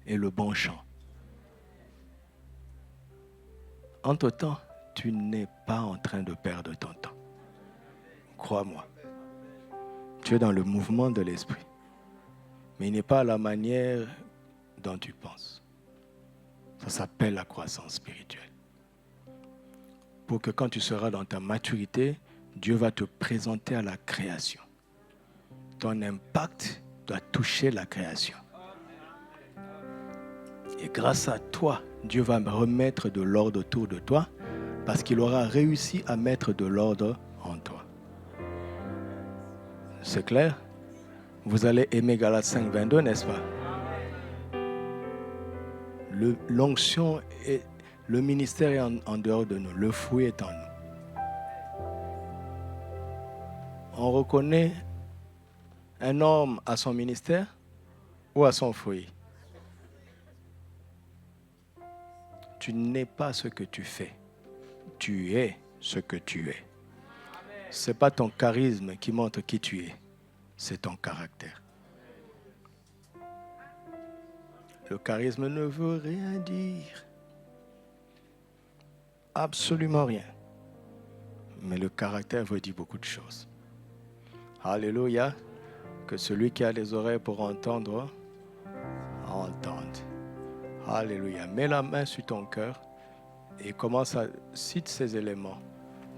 et le bon champ. Entre-temps, tu n'es pas en train de perdre ton temps. Crois-moi. Tu es dans le mouvement de l'esprit. Mais il n'est pas à la manière dont tu penses. Ça s'appelle la croissance spirituelle. Pour que quand tu seras dans ta maturité, Dieu va te présenter à la création. Ton impact doit toucher la création. Et grâce à toi, Dieu va remettre de l'ordre autour de toi parce qu'il aura réussi à mettre de l'ordre en toi. C'est clair? Vous allez aimer Galates 5, 22, n'est-ce pas? L'onction et le ministère est en dehors de nous. Le fruit est en nous. On reconnaît un homme à son ministère ou à son fruit? Tu n'es pas ce que tu fais. Tu es ce que tu es. Ce n'est pas ton charisme qui montre qui tu es. C'est ton caractère. Le charisme ne veut rien dire. Absolument rien. Mais le caractère veut dire beaucoup de choses. Alléluia. Que celui qui a les oreilles pour entendre, entende. Alléluia. Mets la main sur ton cœur et commence à citer ces éléments.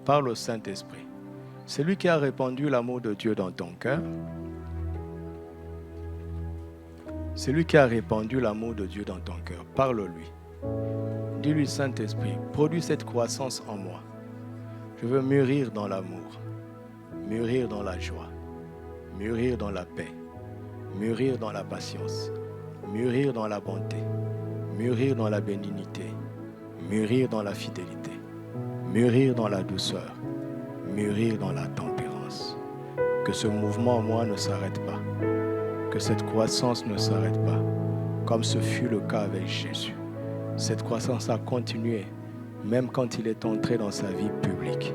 Parle au Saint-Esprit. C'est lui qui a répandu l'amour de Dieu dans ton cœur. C'est lui qui a répandu l'amour de Dieu dans ton cœur. Parle-lui. Dis-lui, Saint-Esprit, produis cette croissance en moi. Je veux mûrir dans l'amour, mûrir dans la joie, mûrir dans la paix, mûrir dans la patience, mûrir dans la bonté, mûrir dans la bénignité, mûrir dans la fidélité, mûrir dans la douceur, mûrir dans la tempérance. Que ce mouvement en moi ne s'arrête pas. Que cette croissance ne s'arrête pas, comme ce fut le cas avec Jésus. Cette croissance a continué, même quand il est entré dans sa vie publique.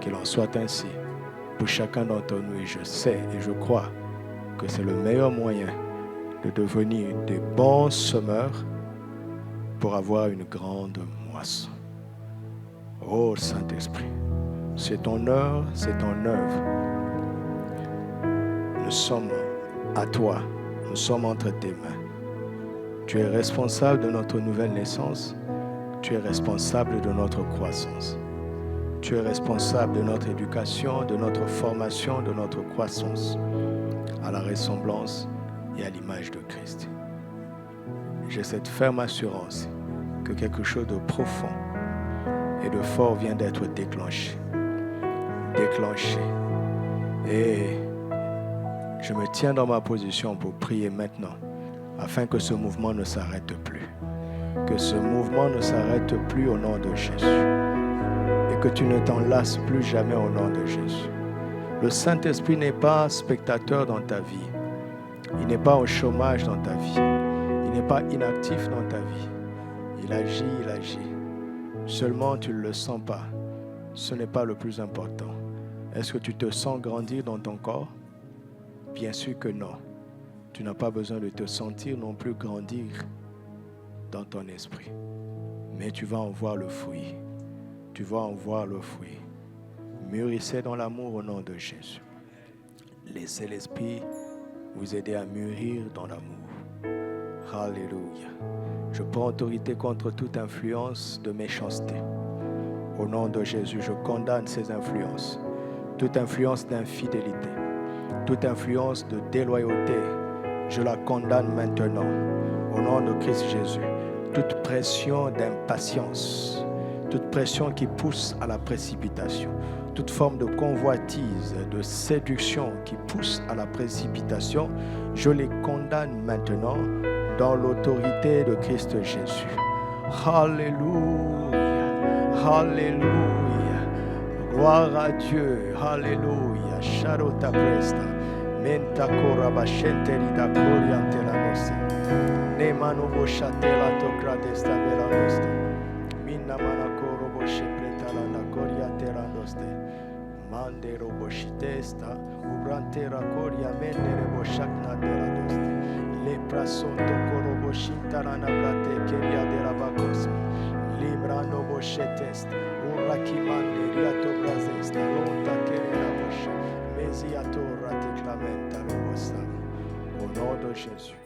Qu'il en soit ainsi pour chacun d'entre nous. Et je sais et je crois que c'est le meilleur moyen de devenir des bons semeurs pour avoir une grande moisson. Oh Saint-Esprit, c'est ton heure, c'est ton œuvre. Nous sommes à toi, nous sommes entre tes mains. Tu es responsable de notre nouvelle naissance, tu es responsable de notre croissance. Tu es responsable de notre éducation, de notre formation, de notre croissance, à la ressemblance et à l'image de Christ. J'ai cette ferme assurance que quelque chose de profond et de fort vient d'être déclenché. Et je me tiens dans ma position pour prier maintenant, afin que ce mouvement ne s'arrête plus. Que ce mouvement ne s'arrête plus au nom de Jésus. Et que tu ne t'en lasses plus jamais au nom de Jésus. Le Saint-Esprit n'est pas spectateur dans ta vie. Il n'est pas au chômage dans ta vie. Il n'est pas inactif dans ta vie. Il agit. Seulement tu ne le sens pas. Ce n'est pas le plus important. Est-ce que tu te sens grandir dans ton corps? Bien sûr que non. Tu n'as pas besoin de te sentir non plus grandir dans ton esprit. Mais tu vas en voir le fruit. Tu vas en voir le fruit. Mûrissez dans l'amour au nom de Jésus. Laissez l'Esprit vous aider à mûrir dans l'amour. Alléluia. Je prends autorité contre toute influence de méchanceté. Au nom de Jésus, je condamne ces influences. Toute influence d'infidélité, toute influence de déloyauté, je la condamne maintenant. Au nom de Christ Jésus, toute pression d'impatience, toute pression qui pousse à la précipitation, toute forme de convoitise, de séduction qui pousse à la précipitation, je les condamne maintenant dans l'autorité de Christ Jésus. Alléluia, alléluia, gloire à Dieu, alléluia, Sharota Presta, Menta Korabashenteri da Coriante la Noste, Nemano Boshatela Tokradesta Belanoste, Minna Manakoro Boshepreta la Coriante la Noste, Mandero Boshitesta, Ubrantera Coria Mendere Boshakna de la Noste. Lepra sonto korobo shintarana brate keria de la bakos. Librano boshetest. Urakimande riato brazesta. Lonta kerena boshe. Mesiato raticlamenta lobosam. Au nom de Jésus.